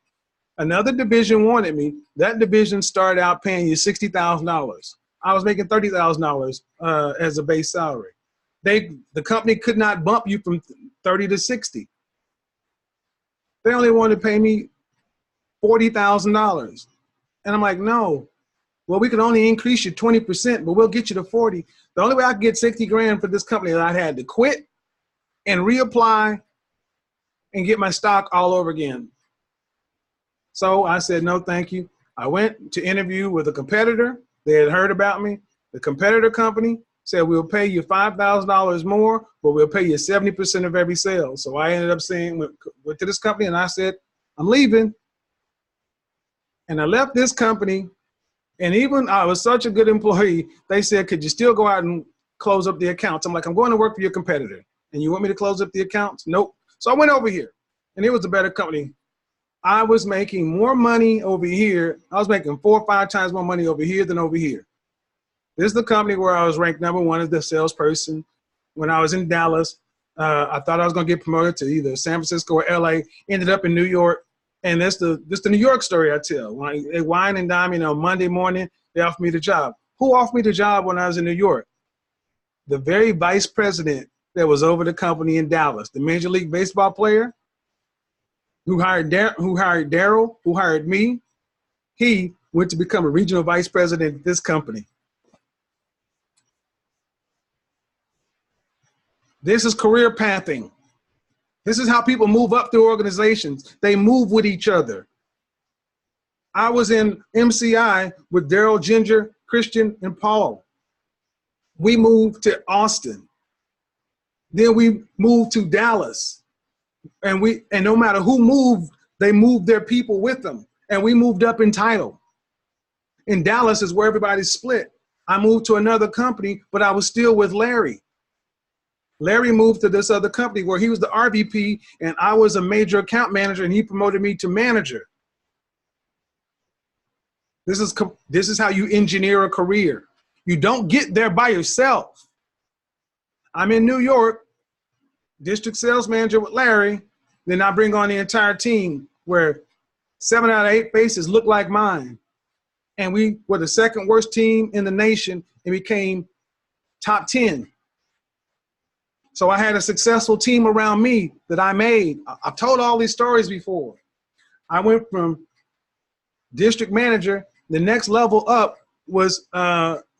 Another division wanted me. That division started out paying you $60,000. I was making $30,000 as a base salary. The company could not bump you from 30 to 60. They only wanted to pay me $40,000. And I'm like, no. Well, we can only increase you 20%, but we'll get you to 40. The only way I could get 60 grand for this company is I had to quit and reapply and get my stock all over again. So I said, no, thank you. I went to interview with a competitor. They had heard about me. The competitor company said, we'll pay you $5,000 more, but we'll pay you 70% of every sale. So I ended up went to this company and I said, I'm leaving. And I left this company. And even I was such a good employee, they said, could you still go out and close up the accounts? I'm like, I'm going to work for your competitor. And you want me to close up the accounts? Nope. So I went over here, and it was a better company. I was making more money over here. I was making 4 or 5 times more money over here than over here. This is the company where I was ranked #1 as the salesperson. When I was in Dallas, I thought I was going to get promoted to either San Francisco or LA. Ended up in New York. And this the New York story I tell. When they wine and dine me on Monday morning, they offered me the job. Who offered me the job when I was in New York? The very vice president that was over the company in Dallas, the Major League Baseball player who hired Daryl, who hired me. He went to become a regional vice president of this company. This is career pathing. This is how people move up through organizations. They move with each other. I was in MCI with Daryl, Ginger, Christian, and Paul. We moved to Austin. Then we moved to Dallas. And no matter who moved, they moved their people with them. And we moved up in title. In Dallas is where everybody's split. I moved to another company, but I was still with Larry. Larry moved to this other company where he was the RVP and I was a major account manager, and he promoted me to manager. This is how you engineer a career. You don't get there by yourself. I'm in New York, district sales manager with Larry. Then I bring on the entire team where 7 out of 8 faces look like mine. And we were the second worst team in the nation and became top 10. So I had a successful team around me that I made. I've told all these stories before. I went from district manager. The next level up was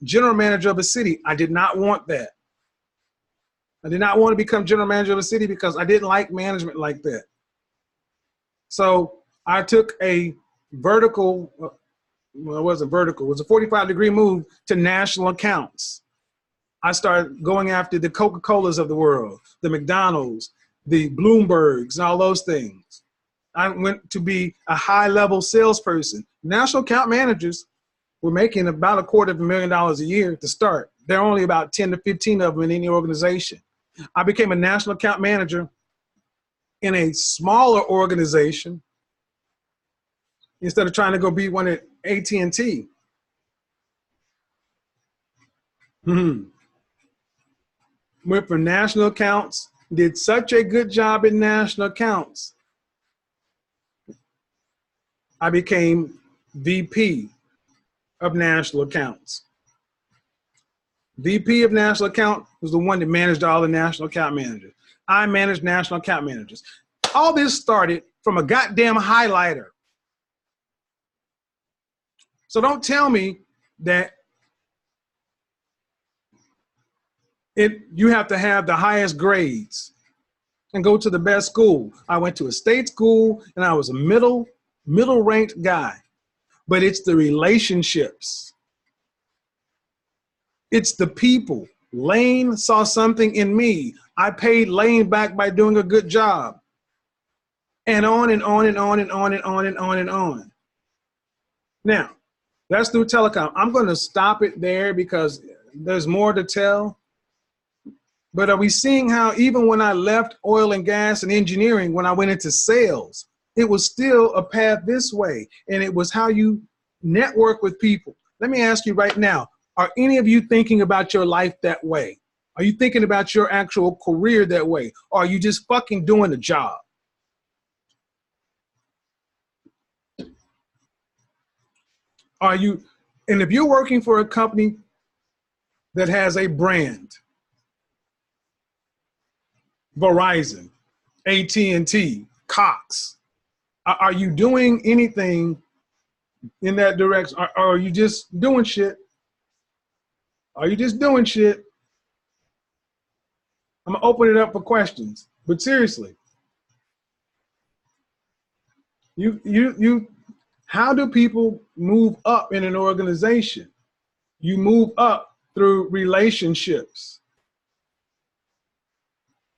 general manager of a city. I did not want that. I did not want to become general manager of a city because I didn't like management like that. So I took a vertical, well, it wasn't vertical, it was a 45-degree move to national accounts. I started going after the Coca-Colas of the world, the McDonald's, the Bloombergs, and all those things. I went to be a high-level salesperson. National account managers were making about $250,000 a year to start. There are only about 10 to 15 of them in any organization. I became a national account manager in a smaller organization instead of trying to go be one at AT&T. Went for national accounts, did such a good job in national accounts. I became VP of national accounts. VP of national account was the one that managed all the national account managers. I managed national account managers. All this started from a goddamn highlighter. So don't tell me that you have to have the highest grades and go to the best school. I went to a state school and I was a middle ranked guy, but it's the relationships. It's the people. Lane saw something in me. I paid Lane back by doing a good job. And on and on and on and on and on and on and on. Now, that's through telecom. I'm going to stop it there because there's more to tell. But are we seeing how even when I left oil and gas and engineering, when I went into sales, it was still a path this way. And it was how you network with people. Let me ask you right now, are any of you thinking about your life that way? Are you thinking about your actual career that way? Or are you just fucking doing a job? Are you, and if you're working for a company that has a brand, Verizon, AT&T, Cox, are you doing anything in that direction? Or are you just doing shit? Are you just doing shit? I'm gonna open it up for questions, but seriously, how do people move up in an organization? You move up through relationships.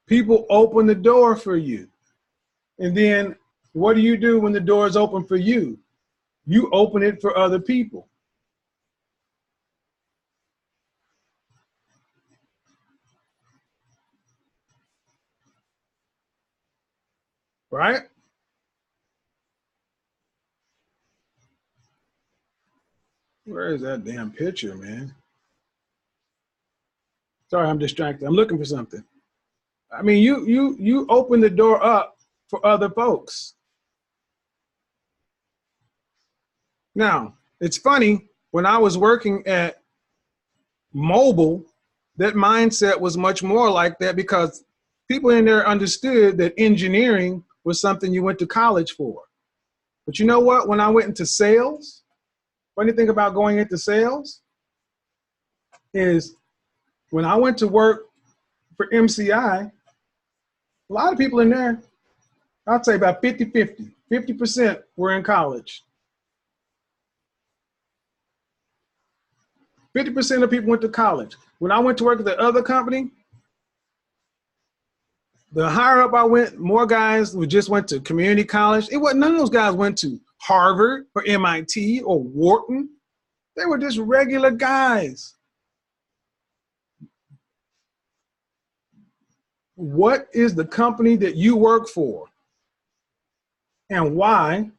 People open the door for you. And then what do you do when the door is open for you? You open it for other people. Right? Where is that damn picture, man? Sorry, I'm distracted. I'm looking for something. I mean, you open the door up for other folks. Now, it's funny, when I was working at mobile, that mindset was much more like that because people in there understood that engineering was something you went to college for. But you know what? When I went into sales, funny thing about going into sales is when I went to work for MCI, a lot of people in there, I'd say about 50-50. 50% were in college. 50% of people went to college. When I went to work at the other company, the higher up I went, more guys who just went to community college. It wasn't, none of those guys went to Harvard or MIT or Wharton. They were just regular guys. what is the company that you work for and why?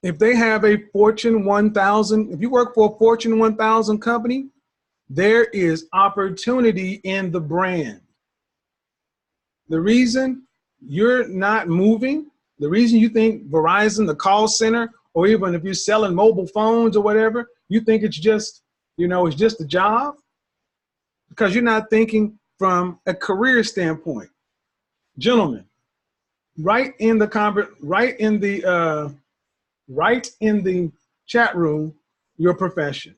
If they have a Fortune 1000, if you work for a Fortune 1000 company, there is opportunity in the brand. The reason you're not moving, the reason you think Verizon, the call center, or even if you're selling mobile phones or whatever, you think it's just, you know, it's just a job, because you're not thinking from a career standpoint. Gentlemen, write in the chat room your profession.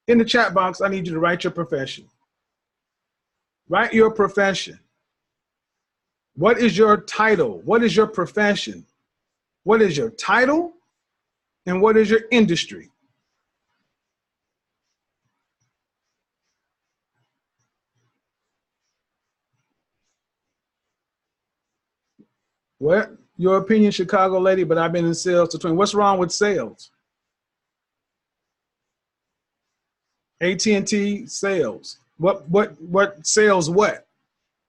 In the chat box, I need you to write your profession. Write your profession. What is your title? What is your profession? What is your title? And what is your industry? What? Your opinion, Chicago lady, but I've been in sales to 20. What's wrong with sales? AT&T sales. What sales what?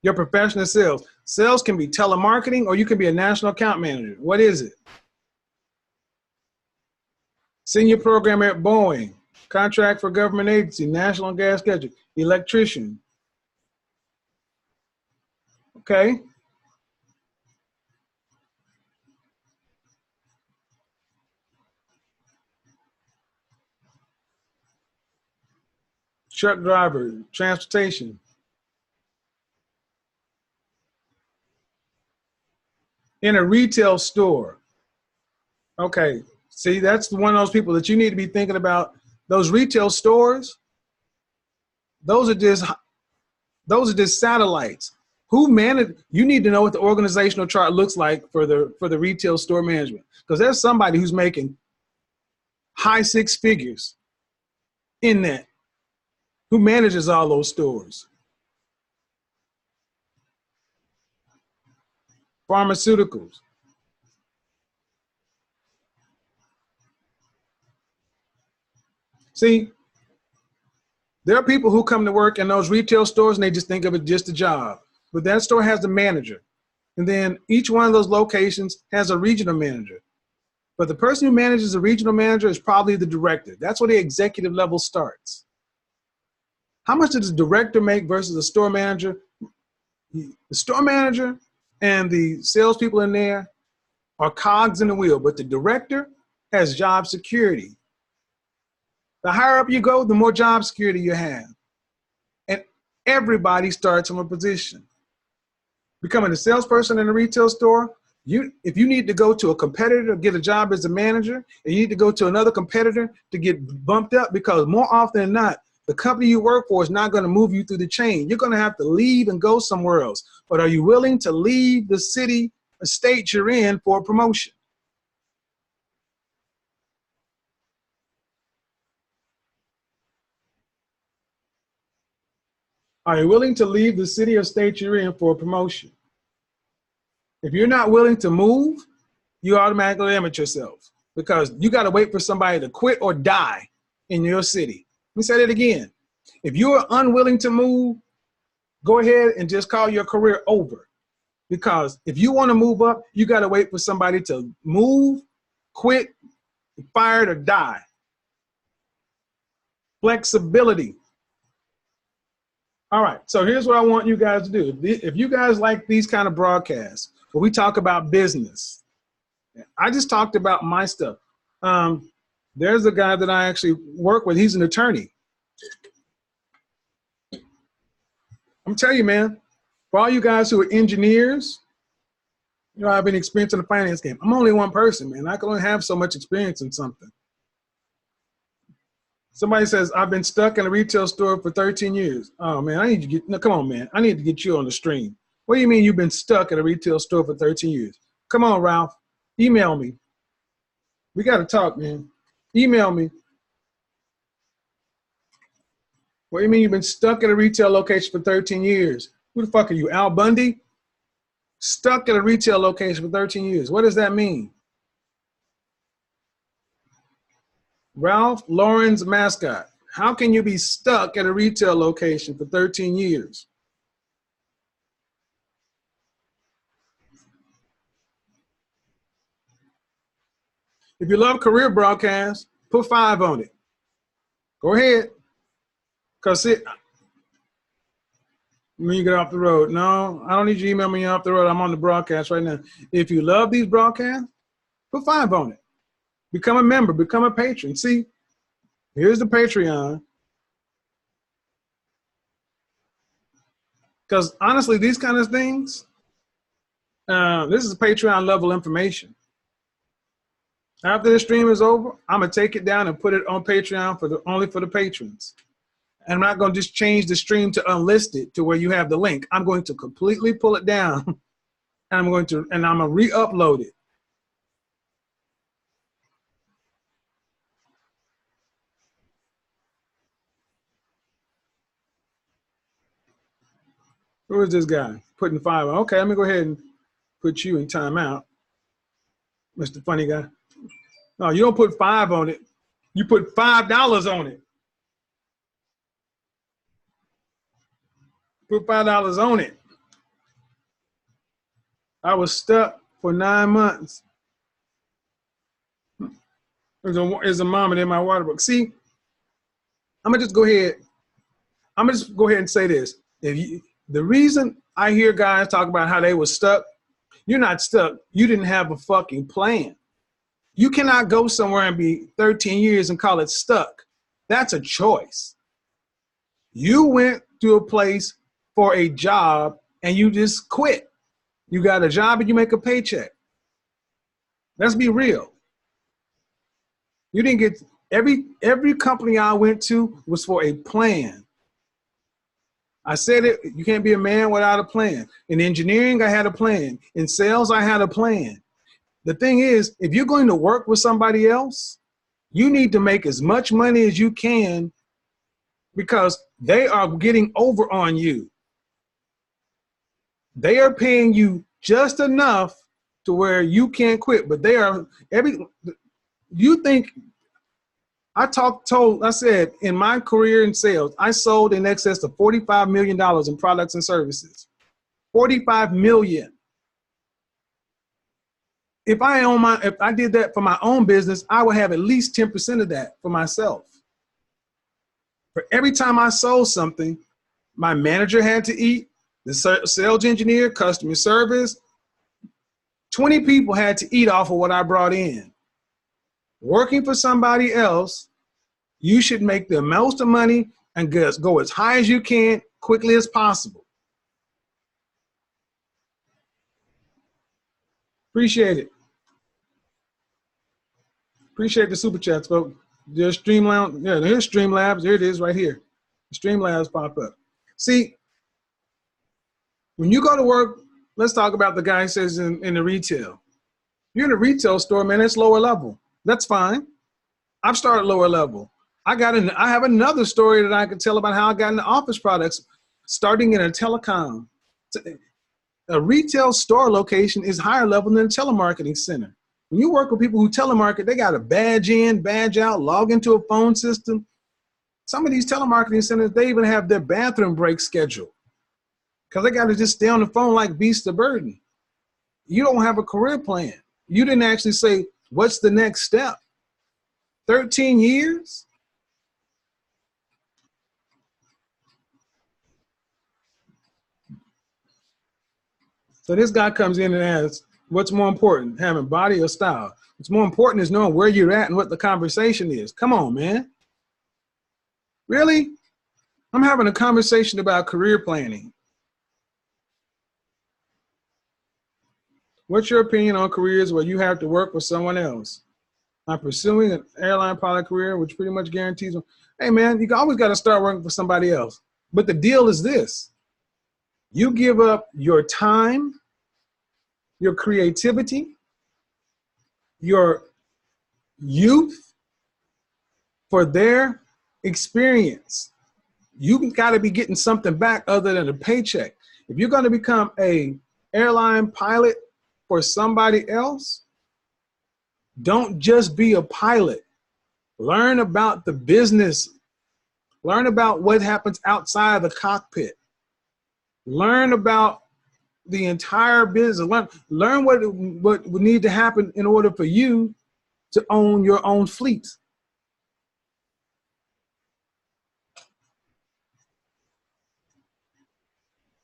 Your profession is sales. Sales can be telemarketing, or you can be a national account manager. What is it? Senior programmer at Boeing. Contract for government agency. National gas gadget. Electrician. Okay. Truck driver. Transportation. In a retail store. Okay. See, that's one of those people that you need to be thinking about. Those retail stores, those are just satellites. Who manage? You need to know what the organizational chart looks like for the retail store management, because there's somebody who's making high six figures in that, who manages all those stores. Pharmaceuticals. See, there are people who come to work in those retail stores and they just think of it just a job. But that store has a manager. And then each one of those locations has a regional manager. But the person who manages the regional manager is probably the director. That's where the executive level starts. How much does the director make versus the store manager? The store manager and the salespeople in there are cogs in the wheel, but the director has job security. The higher up you go, the more job security you have. And everybody starts from a position. Becoming a salesperson in a retail store, if you need to go to a competitor to get a job as a manager, and you need to go to another competitor to get bumped up, because more often than not, the company you work for is not going to move you through the chain. You're going to have to leave and go somewhere else. But are you willing to leave the city or state you're in for a promotion? Are you willing to leave the city or state you're in for a promotion? If you're not willing to move, you automatically limit yourself, because you got to wait for somebody to quit or die in your city. Let me say that again. If you're unwilling to move, go ahead and just call your career over. Because if you want to move up, you got to wait for somebody to move, quit, fired, or die. Flexibility. All right, so here's what I want you guys to do. If you guys like these kind of broadcasts where we talk about business, I just talked about my stuff. There's a guy that I actually work with. He's an attorney. I'm telling you, man, for all you guys who are engineers, you know, I've been experienced in the finance game. I'm only one person, man. I can only have so much experience in something. Somebody says, I've been stuck in a retail store for 13 years. Oh, man, I need to get, no, come on, man. I need to get you on the stream. What do you mean you've been stuck at a retail store for 13 years? Come on, Ralph. Email me. We got to talk, man. Email me. What do you mean you've been stuck at a retail location for 13 years? Who the fuck are you, Al Bundy? Stuck at a retail location for 13 years. What does that mean? Ralph Lauren's mascot. How can you be stuck at a retail location for 13 years? If you love career broadcast, put 5 on it. Go ahead. Because when you get off the road, no, I don't need you to email me off the road. I'm on the broadcast right now. If you love these broadcasts, put 5 on it. Become a member, become a patron. See, here's the Patreon. Because honestly, these kind of things, this is Patreon level information. After the stream is over, I'm gonna take it down and put it on Patreon only for the patrons. And I'm not gonna just change the stream to unlisted to where you have the link. I'm going to completely pull it down, and I'm gonna re-upload it. Who is this guy putting 5 on? Okay, let me go ahead and put you in timeout, Mr. Funny Guy. No, you don't put 5 on it. You put $5 on it. Put $5 on it. I was stuck for 9 months. There's a mama in my water book. See, I'm gonna just go ahead and say this. The reason I hear guys talk about how they were stuck, you're not stuck. You didn't have a fucking plan. You cannot go somewhere and be 13 years and call it stuck. That's a choice. You went to a place for a job and you just quit. You got a job and you make a paycheck. Let's be real. You didn't get every company I went to was for a plan. I said it, you can't be a man without a plan. In engineering, I had a plan. In sales, I had a plan. The thing is, if you're going to work with somebody else, you need to make as much money as you can because they are getting over on you. They are paying you just enough to where you can't quit, but they are you think, I said in my career in sales, I sold in excess of $45 million in products and services. 45 million. If I did that for my own business, I would have at least 10% of that for myself. For every time I sold something, my manager had to eat, the sales engineer, customer service, 20 people had to eat off of what I brought in. Working for somebody else, you should make the most of money and go as high as you can, quickly as possible. Appreciate it. Appreciate the super chats, folks. There's Streamlabs. Yeah, here's Streamlabs. Here it is right here. Streamlabs pop up. See, when you go to work, let's talk about the guy who says in the retail. You're in a retail store, man, it's lower level. That's fine. I've started lower level. I have another story that I could tell about how I got into office products, starting in a telecom. A retail store location is higher level than a telemarketing center. When you work with people who telemarket, they got to badge in, badge out, log into a phone system. Some of these telemarketing centers, they even have their bathroom break scheduled because they got to just stay on the phone like beasts of burden. You don't have a career plan. You didn't actually say, what's the next step? 13 years? So this guy comes in and asks, what's more important, having body or style? What's more important is knowing where you're at and what the conversation is. Come on, man. Really? I'm having a conversation about career planning. What's your opinion on careers where you have to work for someone else? I'm pursuing an airline pilot career, which pretty much guarantees, hey man, you always got to start working for somebody else. But the deal is this. You give up your time, your creativity, your youth for their experience. You got to be getting something back other than a paycheck. If you're going to become an airline pilot for somebody else, don't just be a pilot. Learn about the business. Learn about what happens outside the cockpit. Learn about the entire business. Learn what would need to happen in order for you to own your own fleet.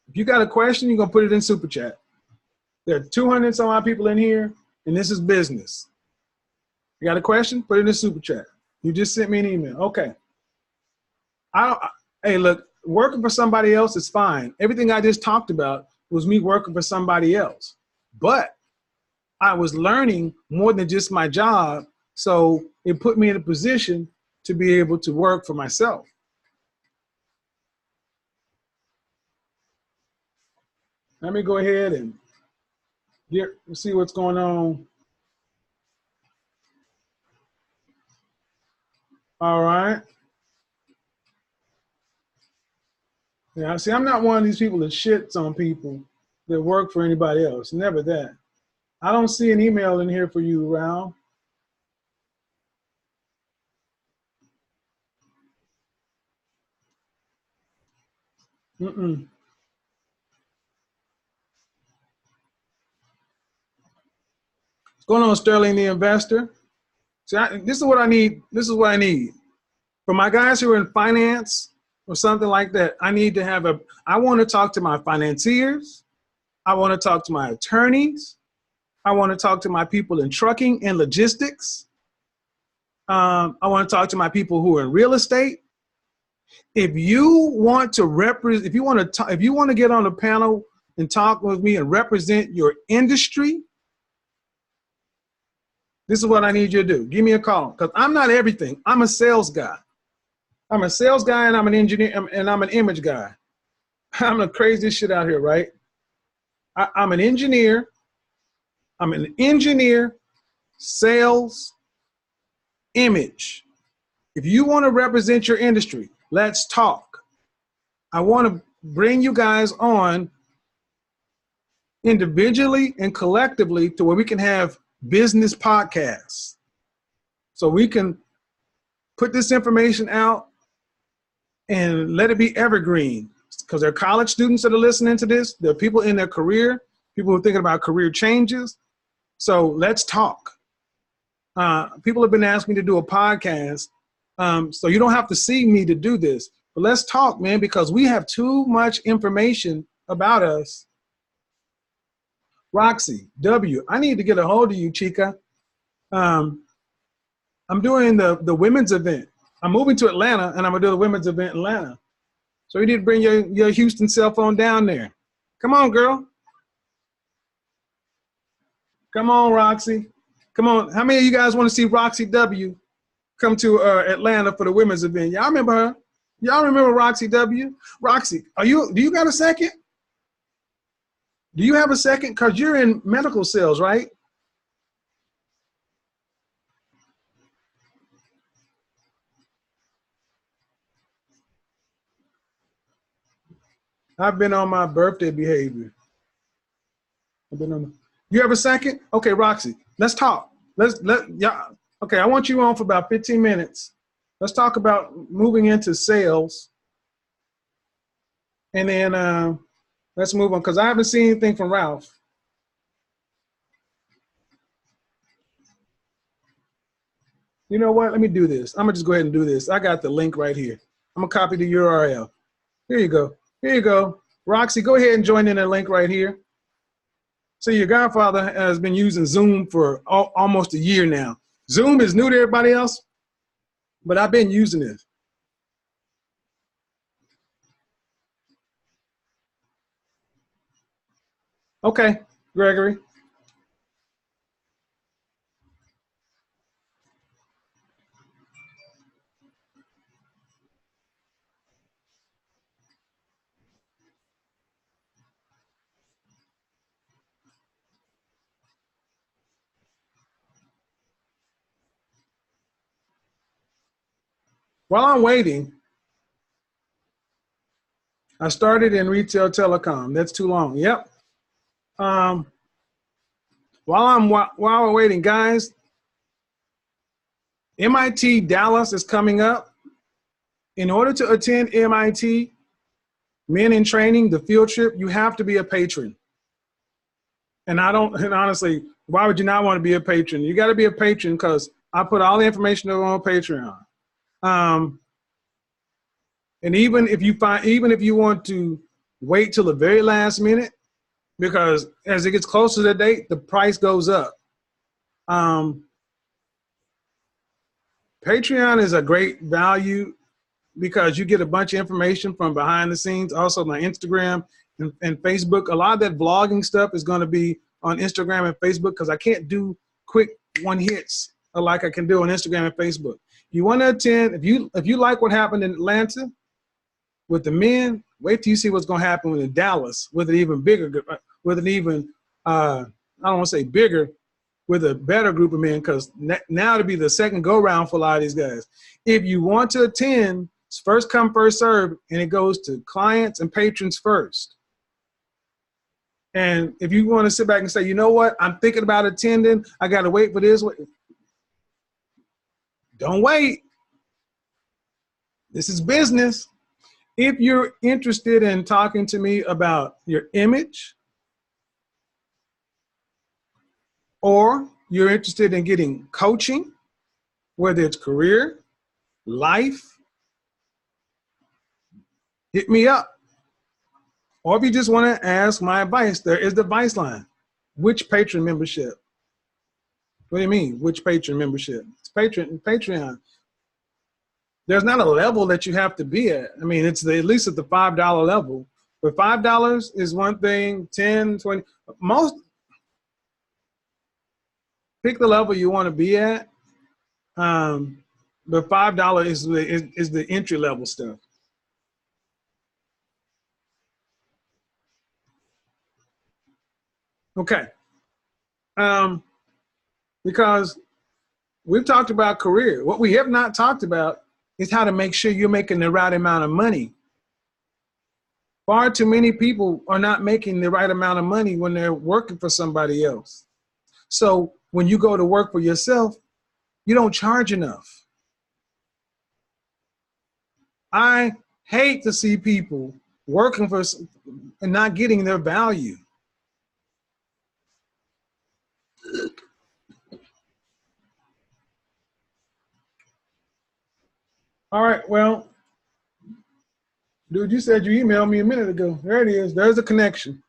If you got a question, you're going to put it in Super Chat. There are 200 some odd people in here, and this is business. You got a question? Put it in Super Chat. You just sent me an email. Okay. Hey, look, working for somebody else is fine. Everything I just talked about was me working for somebody else. But I was learning more than just my job, so it put me in a position to be able to work for myself. Let me go ahead and see what's going on. All right. Yeah, see, I'm not one of these people that shits on people that work for anybody else. Never that. I don't see an email in here for you, Ralph. What's going on, Sterling the Investor? See, this is what I need. This is what I need. For my guys who are in finance or something like that, I need to have I want to talk to my financiers. I want to talk to my attorneys. I want to talk to my people in trucking and logistics. I want to talk to my people who are in real estate. If you want to represent, if you want to get on a panel and talk with me and represent your industry, this is what I need you to do. Give me a call, because I'm not everything. I'm a sales guy. I'm a sales guy, and I'm an engineer, and I'm an image guy. I'm the craziest shit out here, right? I'm an engineer. I'm an engineer, sales, image. If you want to represent your industry, let's talk. I want to bring you guys on individually and collectively to where we can have business podcasts. So we can put this information out and let it be evergreen, because there are college students that are listening to this. There are people in their career, people who are thinking about career changes. So let's talk. People have been asking me to do a podcast. So you don't have to see me to do this, but let's talk, man, because we have too much information about us. Roxy W, I need to get a hold of you, Chica. I'm doing the women's event. I'm moving to Atlanta, and I'm gonna do the women's event in Atlanta. So you need to bring your Houston cell phone down there. Come on, girl. Come on, Roxy. Come on. How many of you guys want to see Roxy W come to Atlanta for the women's event? Y'all remember her? Y'all remember Roxy W? Roxy, do you got a second? Do you have a second? Because you're in medical sales, right? I've been on my birthday behavior. You have a second? Okay, Roxy, let's talk. Okay, I want you on for about 15 minutes. Let's talk about moving into sales. And then let's move on, because I haven't seen anything from Ralph. You know what? Let me do this. I'm going to just go ahead and do this. I got the link right here. I'm going to copy the URL. Here you go. Here you go. Roxy, go ahead and join in the link right here. So your godfather has been using Zoom for almost a year now. Zoom is new to everybody else, but I've been using it. Okay, Gregory. While I'm waiting, I started in retail telecom. That's too long. Yep. While we're waiting, guys, MIT Dallas is coming up. In order to attend MIT Men in Training, the field trip, you have to be a patron. And honestly, Why would you not want to be a patron? You got to be a patron because I put all the information on Patreon. And even if you want to wait till the very last minute, because as it gets closer to the date, the price goes up. Patreon is a great value because you get a bunch of information from behind the scenes. Also my Instagram and Facebook. A lot of that vlogging stuff is going to be on Instagram and Facebook because I can't do quick one hits like I can do on Instagram and Facebook. You want to attend, if you like what happened in Atlanta with the men, wait till you see what's going to happen in Dallas with an even bigger, with an even, I don't want to say bigger, with a better group of men, because now to be the second go round for a lot of these guys. If you want to attend, it's first come, first serve, and it goes to clients and patrons first. And if you want to sit back and say, you know what, I'm thinking about attending, I got to wait for this. Don't wait. This is business. If you're interested in talking to me about your image, or you're interested in getting coaching, whether it's career, life, hit me up. Or if you just want to ask my advice, there is the advice line. Which patron membership? What do you mean, which patron membership? It's Patreon. There's not a level that you have to be at. I mean, it's at least at the $5 level. But $5 is one thing, 10, 20, most, pick the level you want to be at. But $5 is the entry level stuff. Okay. Because we've talked about career. What we have not talked about is how to make sure you're making the right amount of money. Far too many people are not making the right amount of money when they're working for somebody else. So when you go to work for yourself, you don't charge enough. I hate to see people working for and not getting their value. All right, well, dude, you said you emailed me a minute ago. There it is. There's a connection.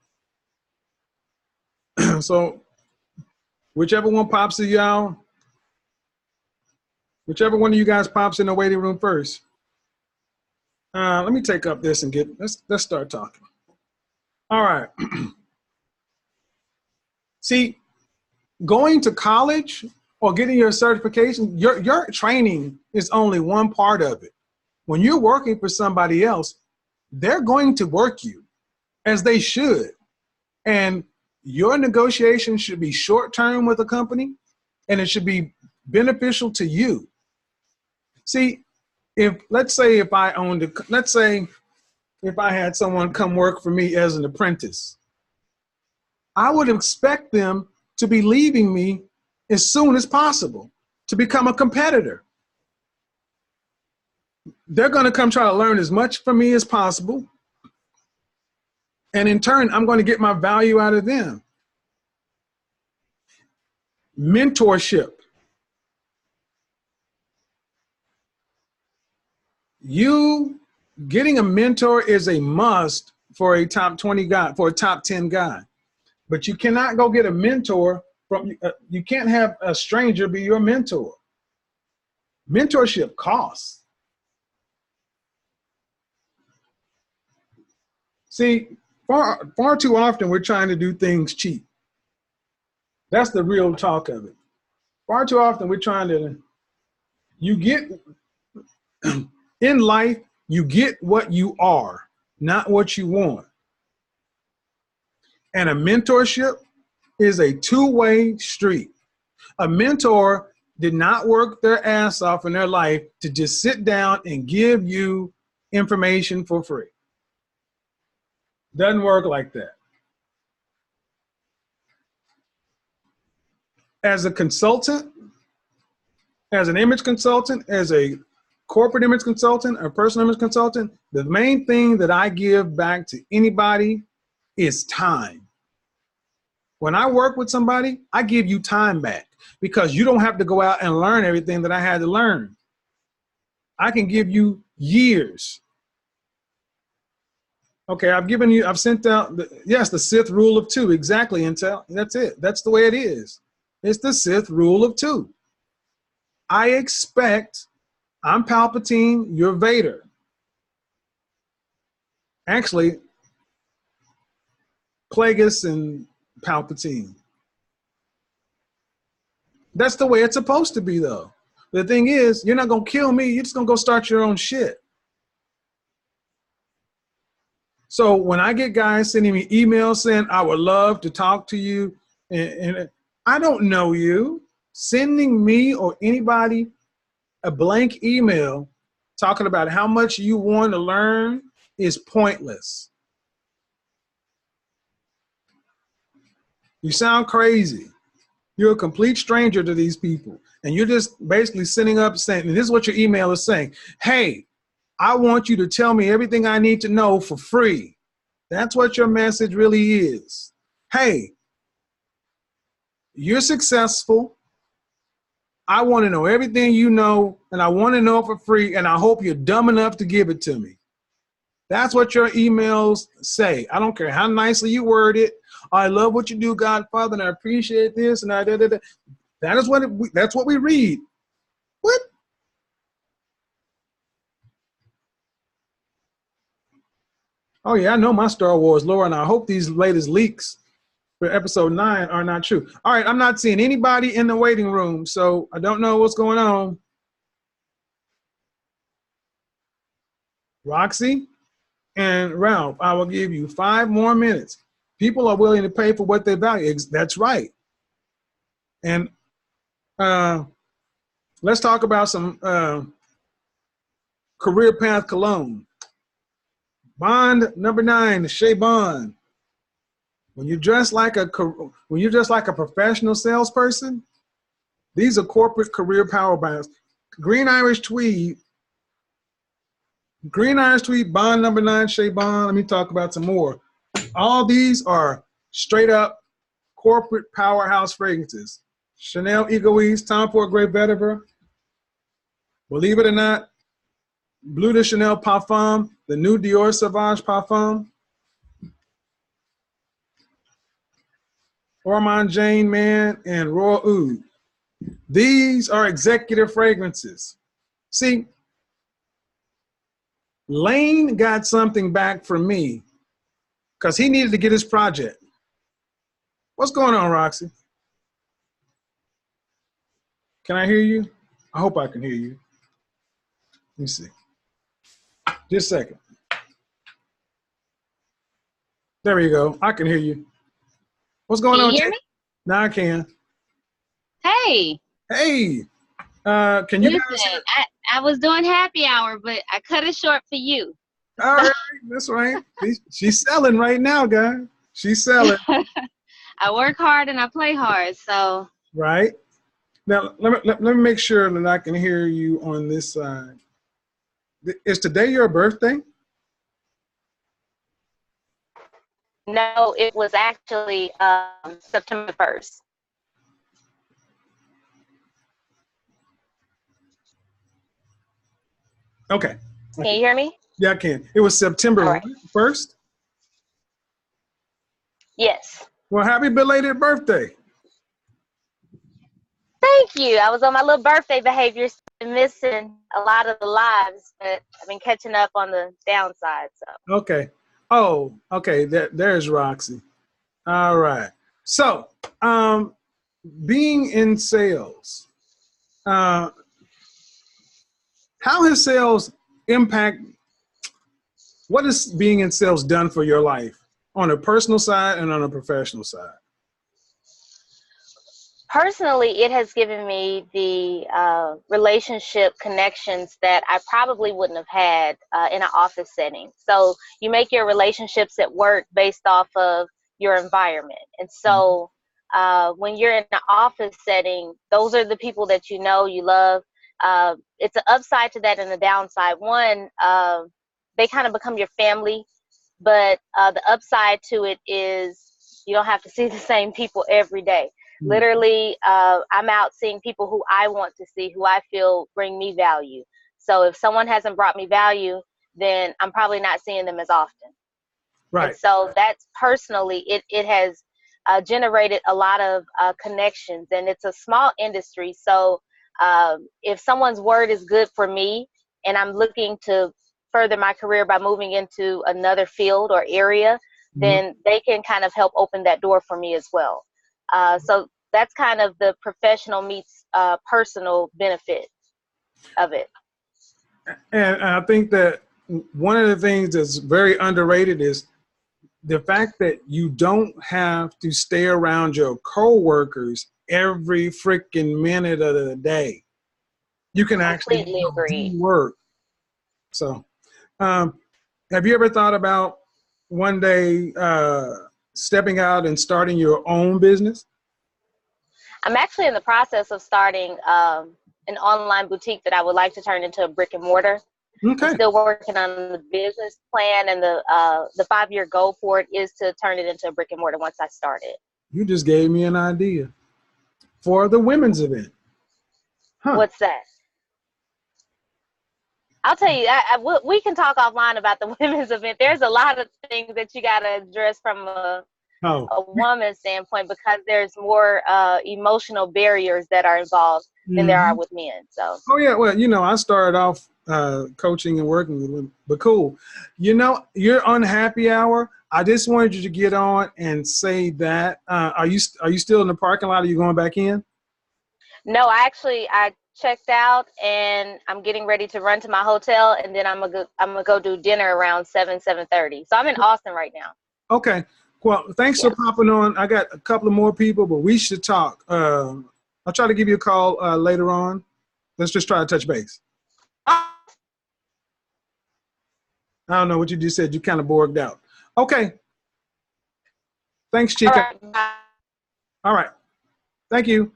So whichever one pops to y'all, whichever one of you guys pops in the waiting room first. Let me take up this and let's start talking. All right. See, going to college or getting your certification, your training is only one part of it. When you're working for somebody else, they're going to work you as they should. And your negotiation should be short-term with a company, and it should be beneficial to you. See, let's say if I had someone come work for me as an apprentice, I would expect them to be leaving me as soon as possible to become a competitor. They're going to come try to learn as much from me as possible. And in turn, I'm going to get my value out of them. Mentorship. Getting a mentor is a must for a top 20 guy, for a top 10 guy. But you cannot go get a mentor you can't have a stranger be your mentor. Mentorship costs. See, far too often we're trying to do things cheap. That's the real talk of it. Far too often we're trying to, in life, you get what you are, not what you want. And a mentorship is a two-way street. A mentor did not work their ass off in their life to just sit down and give you information for free. Doesn't work like that. As a consultant, as an image consultant, as a corporate image consultant or personal image consultant, the main thing that I give back to anybody is time. When I work with somebody, I give you time back because you don't have to go out and learn everything that I had to learn. I can give you years. Okay, I've sent out, the Sith rule of two, exactly, Intel. That's it. That's the way it is. It's the Sith rule of two. I expect, I'm Palpatine, you're Vader. Actually, Plagueis and Palpatine. That's the way it's supposed to be, though. The thing is, you're not going to kill me. You're just going to go start your own shit. So when I get guys sending me emails saying, I would love to talk to you, and I don't know you, sending me or anybody a blank email talking about how much you want to learn is pointless. You sound crazy. You're a complete stranger to these people. And you're just basically sending up saying, and this is what your email is saying, hey, I want you to tell me everything I need to know for free. That's what your message really is. Hey, you're successful. I want to know everything you know, and I want to know it for free, and I hope you're dumb enough to give it to me. That's what your emails say. I don't care how nicely you word it. I love what you do, Godfather, and I appreciate this, and That is that's what we read. What? Oh yeah, I know my Star Wars lore, and I hope these latest leaks for episode 9 are not true. All right, I'm not seeing anybody in the waiting room, so I don't know what's going on. Roxy and Ralph, I will give you 5 more minutes. People are willing to pay for what they value. That's right. And let's talk about some career path cologne. Bond number 9, Shea Bond. When you dress like a professional salesperson, these are corporate career power brands. Green Irish Tweed, Bond number 9, Shea Bond. Let me talk about some more. All these are straight up corporate powerhouse fragrances. Chanel Egoiste, Tom Ford Grey Vetiver. Believe it or not, Bleu de Chanel Parfum, the new Dior Sauvage Parfum. Ormond Jane Man and Royal Oud. These are executive fragrances. See, Lane got something back from me because he needed to get his project. What's going on, Roxy? Can I hear you? I hope I can hear you. Let me see. Just a second. There we go. I can hear you. What's going on? Can you hear me? Now I can. Hey. Hey. Can you Listen, guys hear? I was doing happy hour, but I cut it short for you. All right. That's right. She's selling right now, guys. She's selling. I work hard and I play hard, so. Right. Now, let me make sure that I can hear you on this side. Is today your birthday? No, it was actually September 1st. Okay. Can you hear me? Yeah, I can. It was September 1st? Yes. Well, happy belated birthday. Thank you. I was on my little birthday behavior, missing a lot of the lives, but I've been catching up on the downside. So. Okay. Oh, okay. There's Roxy. All right. So, being in sales, how has sales impact? What has being in sales done for your life on a personal side and on a professional side? Personally, it has given me the relationship connections that I probably wouldn't have had in an office setting. So you make your relationships at work based off of your environment. And so when you're in an office setting, those are the people that you know, you love. It's an upside to that and a downside. One, they kind of become your family, but the upside to it is You don't have to see the same people every day. Literally, I'm out seeing people who I want to see, who I feel bring me value. So if someone hasn't brought me value, then I'm probably not seeing them as often. Right. And so that's personally, it has generated a lot of connections, and it's a small industry. So if someone's word is good for me and I'm looking to further my career by moving into another field or area, then they can kind of help open that door for me as well. So that's kind of the professional meets personal benefit of it. And I think that one of the things that's very underrated is the fact that you don't have to stay around your coworkers every freaking minute of the day. You can actually Completely agree. do work. So, have you ever thought about one day stepping out and starting your own business? I'm actually in the process of starting an online boutique that I would like to turn into a brick and mortar. Okay. I'm still working on the business plan, and the 5-year goal for it is to turn it into a brick and mortar once I start it. You just gave me an idea for the women's event. Huh. What's that? I'll tell you, we can talk offline about the women's event. There's a lot of things that you got to address from a woman's standpoint, because there's more emotional barriers that are involved than there are with men. So. Oh yeah, well, you know, I started off coaching and working with women, but cool. You know, you're on happy hour. I just wanted you to get on and say that. Are you still in the parking lot? Or are you going back in? No, I checked out, and I'm getting ready to run to my hotel, and then I'm gonna go do dinner around 7:30. So I'm in Austin right now. Okay. Well, thanks for popping on. I got a couple of more people, but we should talk. I'll try to give you a call later on. Let's just try to touch base. I don't know what you just said. You kind of borged out. Okay. Thanks, Chica. All right. Thank you.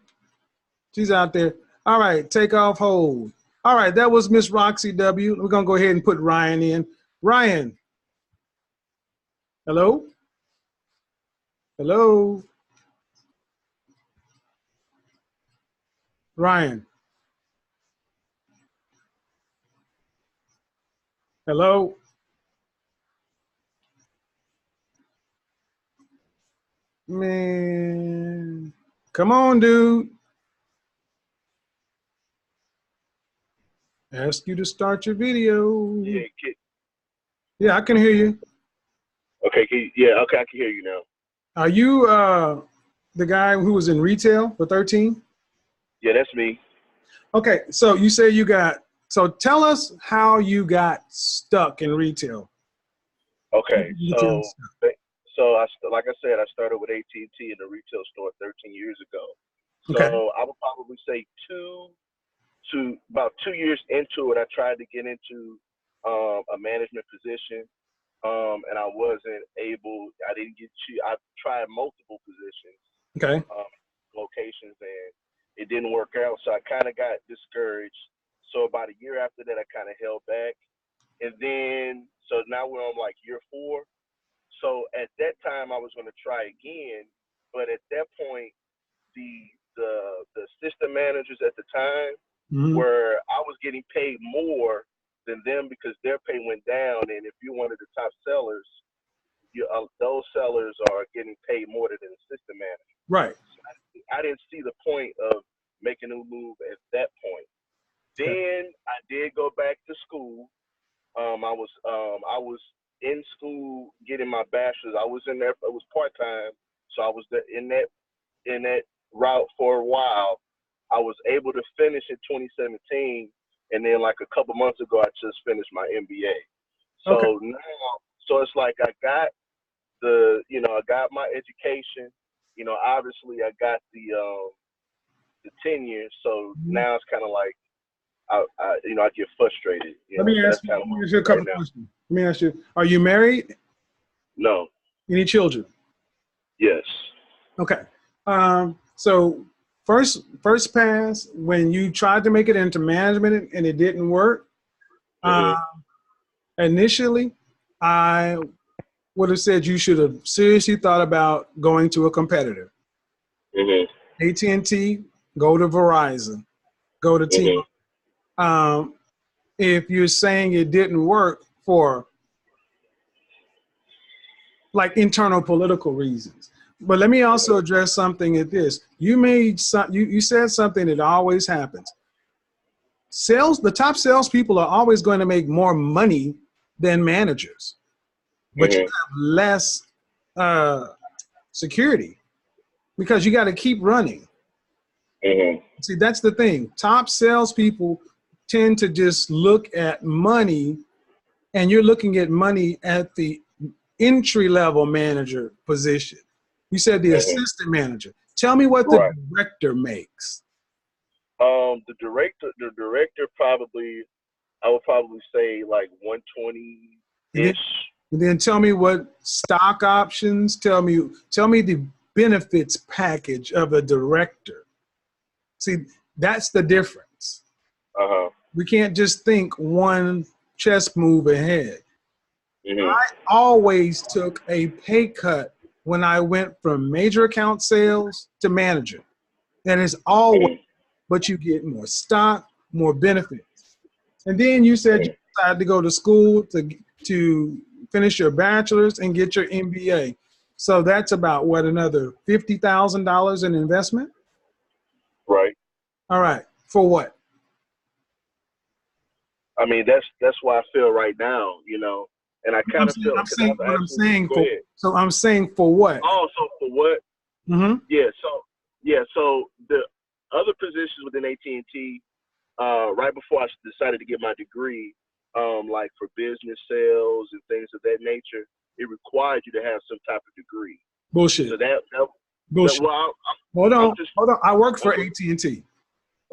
She's out there. All right. Take off, hold. All right. That was Miss Roxy W. We're going to go ahead and put Ryan in. Ryan. Hello? Hello? Ryan. Hello? Man. Come on, dude. Ask you to start your video. Yeah, I can hear you. Okay, okay, I can hear you now. Are you the guy who was in retail for 13? Yeah, that's me. Okay, so you say so tell us how you got stuck in retail. Okay, so like I said, I started with AT&T in the retail store 13 years ago. So I would probably say about 2 years into it, I tried to get into a management position, and I wasn't able. I didn't get to. I tried multiple positions, locations, and it didn't work out. So I kind of got discouraged. So about a year after that, I kind of held back, and then so now we're on like year 4. So at that time, I was going to try again, but at that point, the assistant managers at the time where I was getting paid more than them because their pay went down, and if you're one of the top sellers, those sellers are getting paid more than an assistant manager. Right. So I didn't see the point of making a move at that point. Then I did go back to school. I was in school getting my bachelor's. I was in there. It was part time, so I was in that route for a while. I was able to finish in 2017, and then like a couple months ago, I just finished my MBA. So now, so it's like I got I got my education. Obviously I got the tenure. So now it's kind of like I get frustrated. Let me ask you a couple questions. Let me ask you: are you married? No. Any children? Yes. Okay. So first pass, when you tried to make it into management and it didn't work, initially I would have said you should have seriously thought about going to a competitor. Mm-hmm. AT&T, go to Verizon, go to T-Mobile. Mm-hmm. If you're saying it didn't work for like internal political reasons. But let me also address something at this. You said something that always happens. The top salespeople are always going to make more money than managers, but you have less security because you got to keep running. See, that's the thing. Top salespeople tend to just look at money, and you're looking at money at the entry-level manager position. You said the assistant manager. Tell me what the director makes. The director probably, I would probably say like 120-ish. And then tell me what stock options. Tell me the benefits package of a director. See, that's the difference. We can't just think one chess move ahead. I always took a pay cut when I went from major account sales to manager. And it's always, but you get more stock, more benefits. And then you said you decided to go to school to finish your bachelor's and get your MBA. So that's about what, another $50,000 in investment? Right. All right. For what? I mean, that's why I feel right now, you know, and I kind of feel. I'm saying for what? Oh, so for what? Mm-hmm. Yeah. So the other positions within AT&T, right before I decided to get my degree, like for business sales and things of that nature, it required you to have some type of degree. Bullshit. So that bullshit. Hold on. I work for AT&T.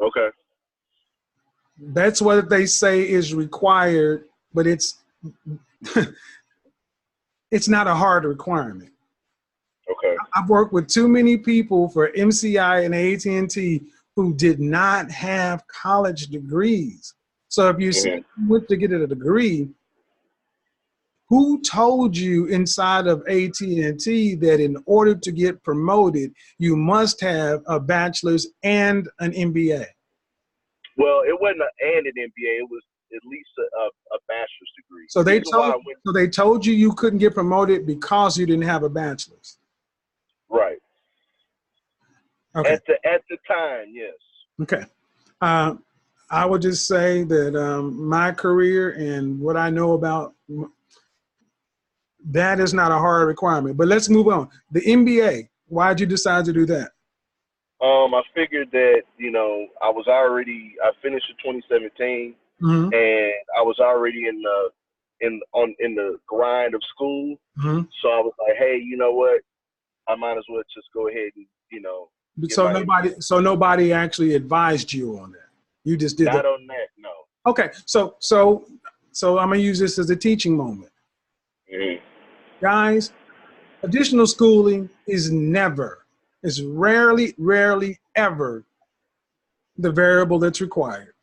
Okay. That's what they say is required, but it's it's not a hard requirement. Okay. I've worked with too many people for MCI and AT&T who did not have college degrees. So if you went to get a degree, who told you inside of AT&T that in order to get promoted, you must have a bachelor's and an MBA? Well, it wasn't an MBA. It was at least a bachelor's degree. So they told you you couldn't get promoted because you didn't have a bachelor's. Right. Okay. At the time, yes. Okay. I would just say that my career and what I know about that is not a hard requirement. But let's move on. The MBA. Why did you decide to do that? I figured that, you know, I finished in 2017, and I was already in the grind of school. So I was like, hey, you know what? I might as well just go ahead and, you know. So nobody actually advised you on that. You just did Not on that, no. Okay, so I'm gonna use this as a teaching moment. Guys, additional schooling is rarely ever the variable that's required.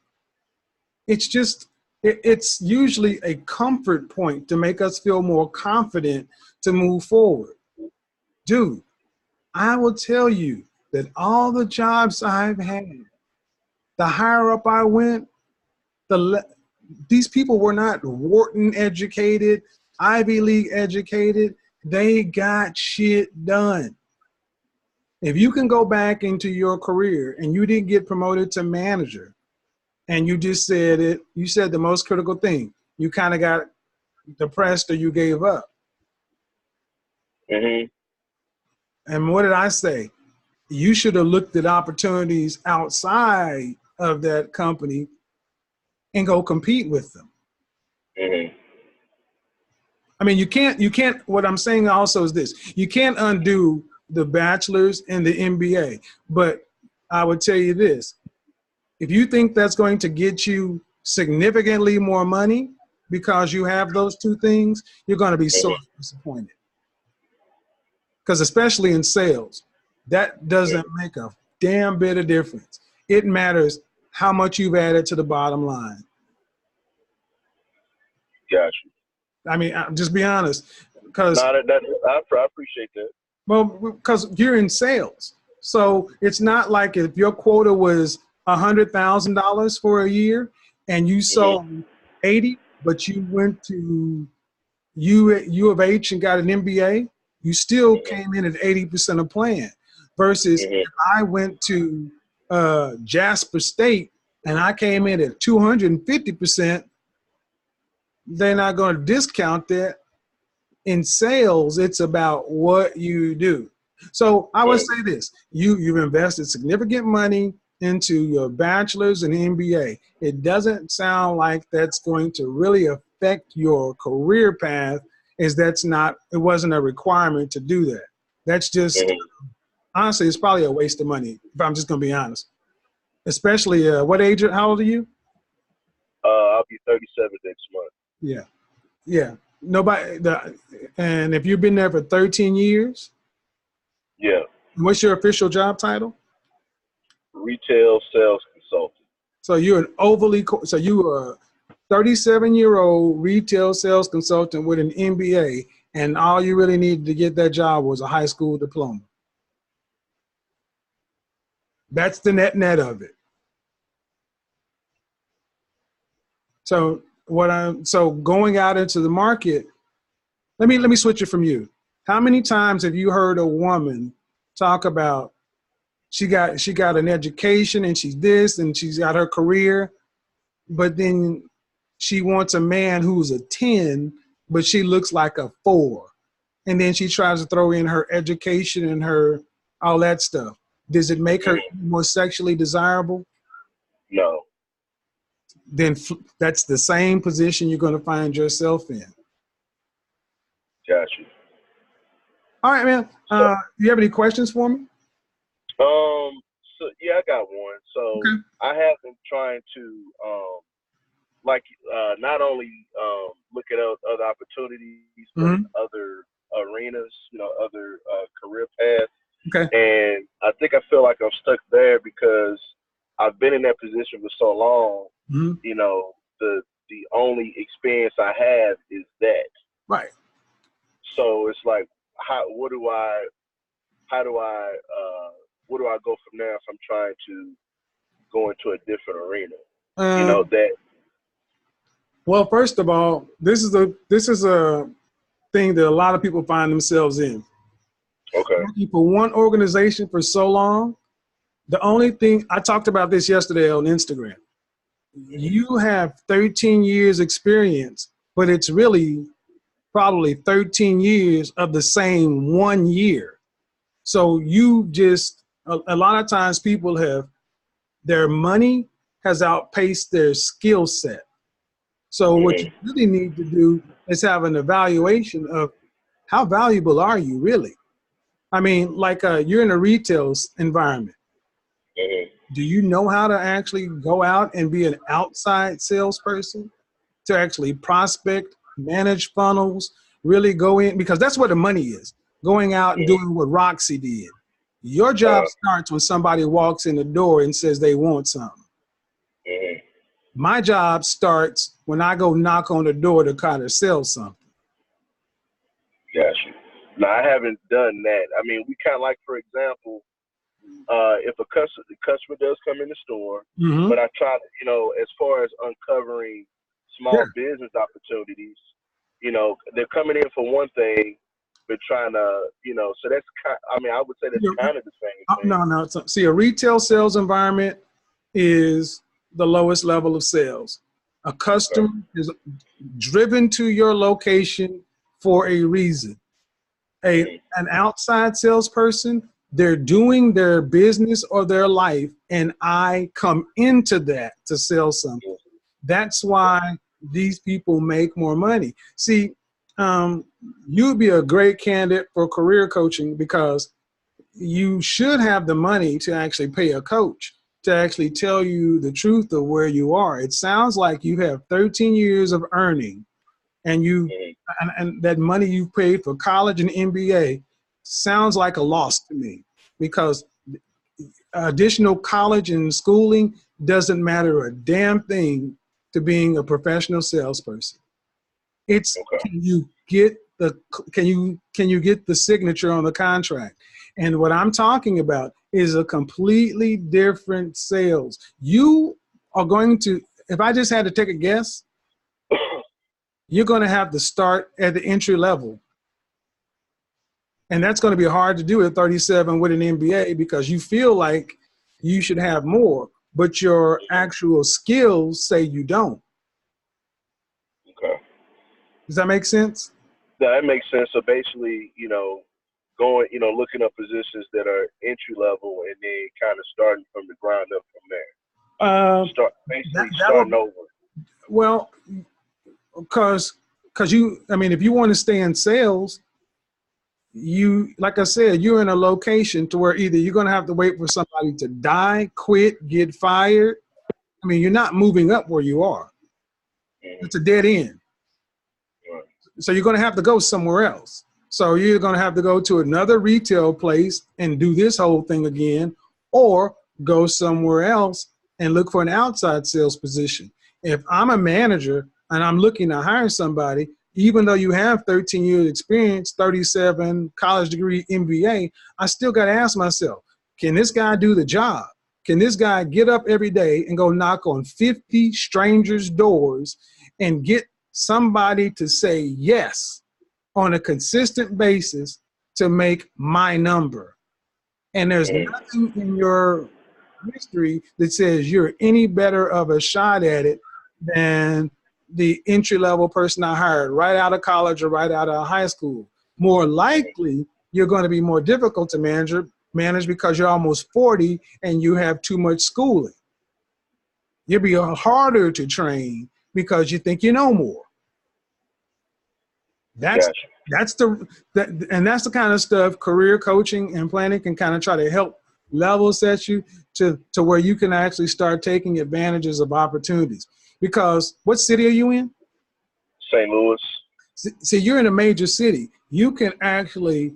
It's just, it's usually a comfort point to make us feel more confident to move forward. Dude, I will tell you that all the jobs I've had, the higher up I went, these people were not Wharton educated, Ivy League educated. They got shit done. If you can go back into your career and you didn't get promoted to manager, and you just said it, you said the most critical thing, you kind of got depressed or you gave up. And what did I say? You should have looked at opportunities outside of that company and go compete with them. I mean, you can't, what I'm saying also is this, you can't undo the bachelor's and the MBA, but I would tell you this, if you think that's going to get you significantly more money because you have those two things, you're going to be so disappointed. Because especially in sales, that doesn't make a damn bit of difference. It matters how much you've added to the bottom line. Gotcha. I mean, just be honest. Because I appreciate that. Well, because you're in sales. So it's not like if your quota was $100,000 for a year and you sold 80, but you went to U of H and got an MBA, you still came in at 80% of plan. Versus if I went to Jasper State and I came in at 250%, they're not going to discount that. In sales, it's about what you do. So I would say this, you've invested significant money into your bachelor's and MBA. It doesn't sound like that's going to really affect your career path, it wasn't a requirement to do that. That's just, honestly, it's probably a waste of money, if I'm just going to be honest. Especially, what age, how old are you? I'll be 37 next month. Yeah. Yeah. And if you've been there for 13 years? Yeah. What's your official job title? Retail sales consultant. So you're you are a 37-year-old retail sales consultant with an MBA, and all you really needed to get that job was a high school diploma. That's the net of it. So going out into the market, let me switch it from you. How many times have you heard a woman talk about she got an education and she's this and she's got her career, but then she wants a man who's a 10, but she looks like a 4. And then she tries to throw in her education and her all that stuff. Does it make her more sexually desirable? No. Then that's the same position you're going to find yourself in. Got you. All right, man. Do you have any questions for me? So yeah, I got one. So okay. I have been trying to not only look at other opportunities, but in other arenas, other career paths. Okay. And I think I feel like I'm stuck there because I've been in that position for so long. The only experience I have is that. Right. So it's like, where do I go from there if I'm trying to go into a different arena? Well, first of all, this is a thing that a lot of people find themselves in. Okay. Working for one organization for so long, the only thing, I talked about this yesterday on Instagram. You have 13 years experience, but it's really probably 13 years of the same 1 year. So a lot of times people their money has outpaced their skill set. So what you really need to do is have an evaluation of how valuable are you really? I mean, you're in a retail environment. Do you know how to actually go out and be an outside salesperson, to actually prospect, manage funnels, really go in? Because that's where the money is, going out and doing what Roxy did. Your job starts when somebody walks in the door and says they want something. My job starts when I go knock on the door to kind of sell something. Gotcha. No, I haven't done that. I mean, we kind of for example, if the customer does come in the store, but I try to, as far as uncovering small business opportunities, they're coming in for one thing, but trying to, so that's I would say that's kind of the same thing. No. See, a retail sales environment is the lowest level of sales. A customer is driven to your location for a reason. An outside salesperson, they're doing their business or their life, and I come into that to sell something. That's why these people make more money. See, you'd be a great candidate for career coaching because you should have the money to actually pay a coach to actually tell you the truth of where you are. It sounds like you have 13 years of earning, and and that money you paid for college and MBA sounds like a loss to me, because additional college and schooling doesn't matter a damn thing to being a professional salesperson. It's can you get can you get the signature on the contract? And what I'm talking about is a completely different sales. You are going to, if I just had to take a guess, you're going to have to start at the entry level. And that's going to be hard to do at 37 with an MBA because you feel like you should have more, but your actual skills say you don't. Okay. Does that make sense? That makes sense. So basically, you know, going, you know, looking up positions that are entry level and then kind of starting from the ground up from there. Starting over. Well, because you, I mean, if you want to stay in sales, you, like I said, you're in a location to where either you're going to have to wait for somebody to die, quit, get fired. I mean, you're not moving up where you are. It's a dead end. So you're going to have to go somewhere else. So you're going to have to go to another retail place and do this whole thing again, or go somewhere else and look for an outside sales position. If I'm a manager and I'm looking to hire somebody, even though you have 13 years experience, 37 college degree MBA, I still got to ask myself, can this guy do the job? Can this guy get up every day and go knock on 50 strangers' doors and get somebody to say yes on a consistent basis to make my number? And there's nothing in your history that says you're any better of a shot at it than the entry-level person I hired right out of college or right out of high school. More likely, you're going to be more difficult to manage because you're almost 40 and you have too much schooling. You'll be harder to train because you think you know more. That's the kind of stuff career coaching and planning can kind of try to help level set you to where you can actually start taking advantages of opportunities. Because what city are you in? St. Louis. See, you're in a major city. You can actually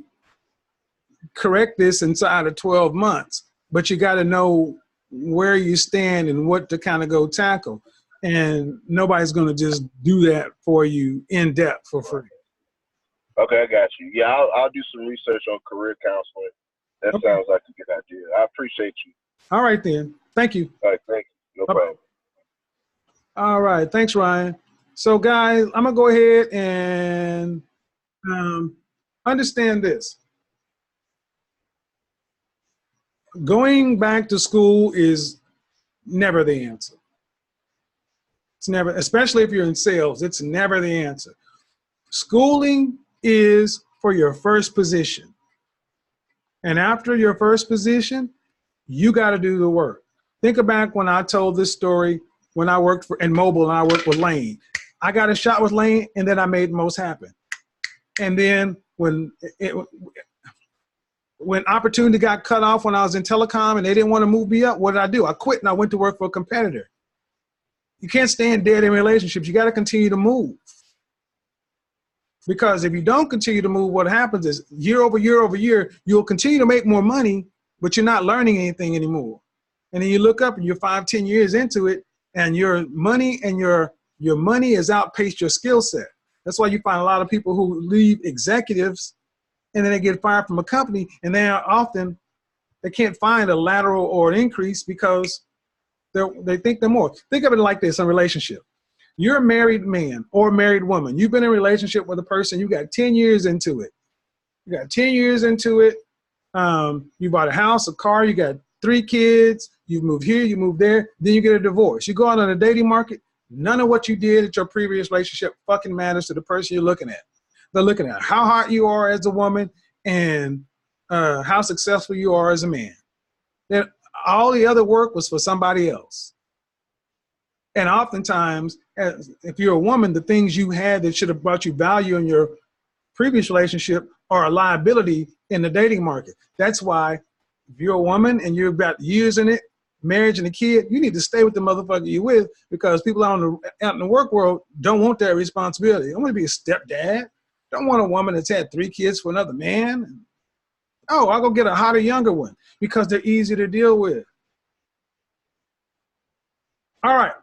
correct this inside of 12 months, but you got to know where you stand and what to kind of go tackle. And nobody's going to just do that for you in depth for free. Okay, I got you. Yeah, I'll do some research on career counseling. That sounds like a good idea. I appreciate you. All right, then. Thank you. All right, thank you. No problem. All right. Thanks, Ryan. So, guys, I'm going to go ahead and understand this. Going back to school is never the answer. It's never, especially if you're in sales, it's never the answer. Schooling is for your first position. And after your first position, you got to do the work. Think back when I told this story when I worked in mobile and I worked with Lane. I got a shot with Lane and then I made most happen. And then when opportunity got cut off when I was in telecom and they didn't want to move me up, what did I do? I quit and I went to work for a competitor. You can't stand dead in relationships. You got to continue to move. Because if you don't continue to move, what happens is year over year over year, you'll continue to make more money, but you're not learning anything anymore. And then you look up and you're 5-10 years into it, and your money has outpaced your skill set. That's why you find a lot of people who leave executives and then they get fired from a company, and they can't find a lateral or an increase because they think they're more. Think of it like this in a relationship. You're a married man or married woman. You've been in a relationship with a person. You got 10 years into it. You got 10 years into it. You bought a house, a car. You got 3 kids. You moved here. You moved there. Then you get a divorce. You go out on the dating market. None of what you did at your previous relationship fucking matters to the person you're looking at. They're looking at how hot you are as a woman and how successful you are as a man. Then all the other work was for somebody else. And oftentimes, if you're a woman, the things you had that should have brought you value in your previous relationship are a liability in the dating market. That's why if you're a woman and you're about years in it, marriage and a kid, you need to stay with the motherfucker you're with, because people out in the work world don't want that responsibility. I want to be a stepdad. Don't want a woman that's had 3 kids for another man. Oh, I'll go get a hotter, younger one because they're easy to deal with. All right.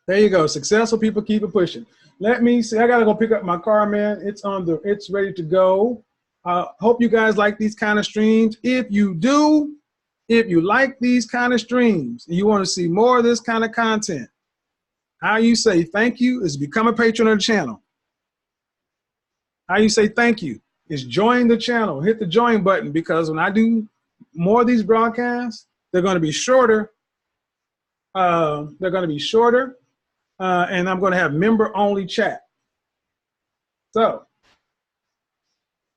There you go. Successful people keep it pushing. Let me see. I gotta go pick up my car, man. It's ready to go. Hope you guys like these kind of streams. If you do, if you like these kind of streams and you want to see more of this kind of content, how you say thank you is become a patron of the channel. How you say thank you is join the channel. Hit the join button, because when I do more of these broadcasts, they're going to be shorter. And I'm going to have member-only chat. So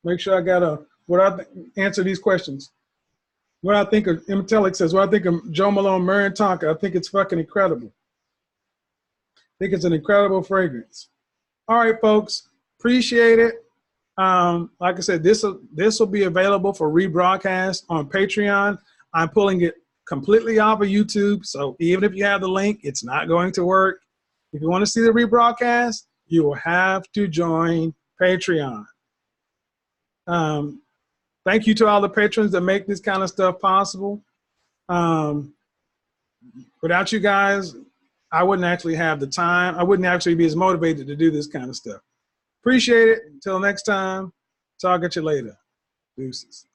make sure I got answer these questions. What I think of Immortelic says, what I think of Joe Malone Murray Tonka, I think it's fucking incredible. I think it's an incredible fragrance. All right, folks, appreciate it. Like I said, this will be available for rebroadcast on Patreon. I'm pulling it completely off of YouTube, so even if you have the link, it's not going to work. If you want to see the rebroadcast, you will have to join Patreon. Thank you to all the patrons that make this kind of stuff possible. Without you guys, I wouldn't actually have the time. I wouldn't actually be as motivated to do this kind of stuff. Appreciate it. Until next time, talk at you later. Deuces.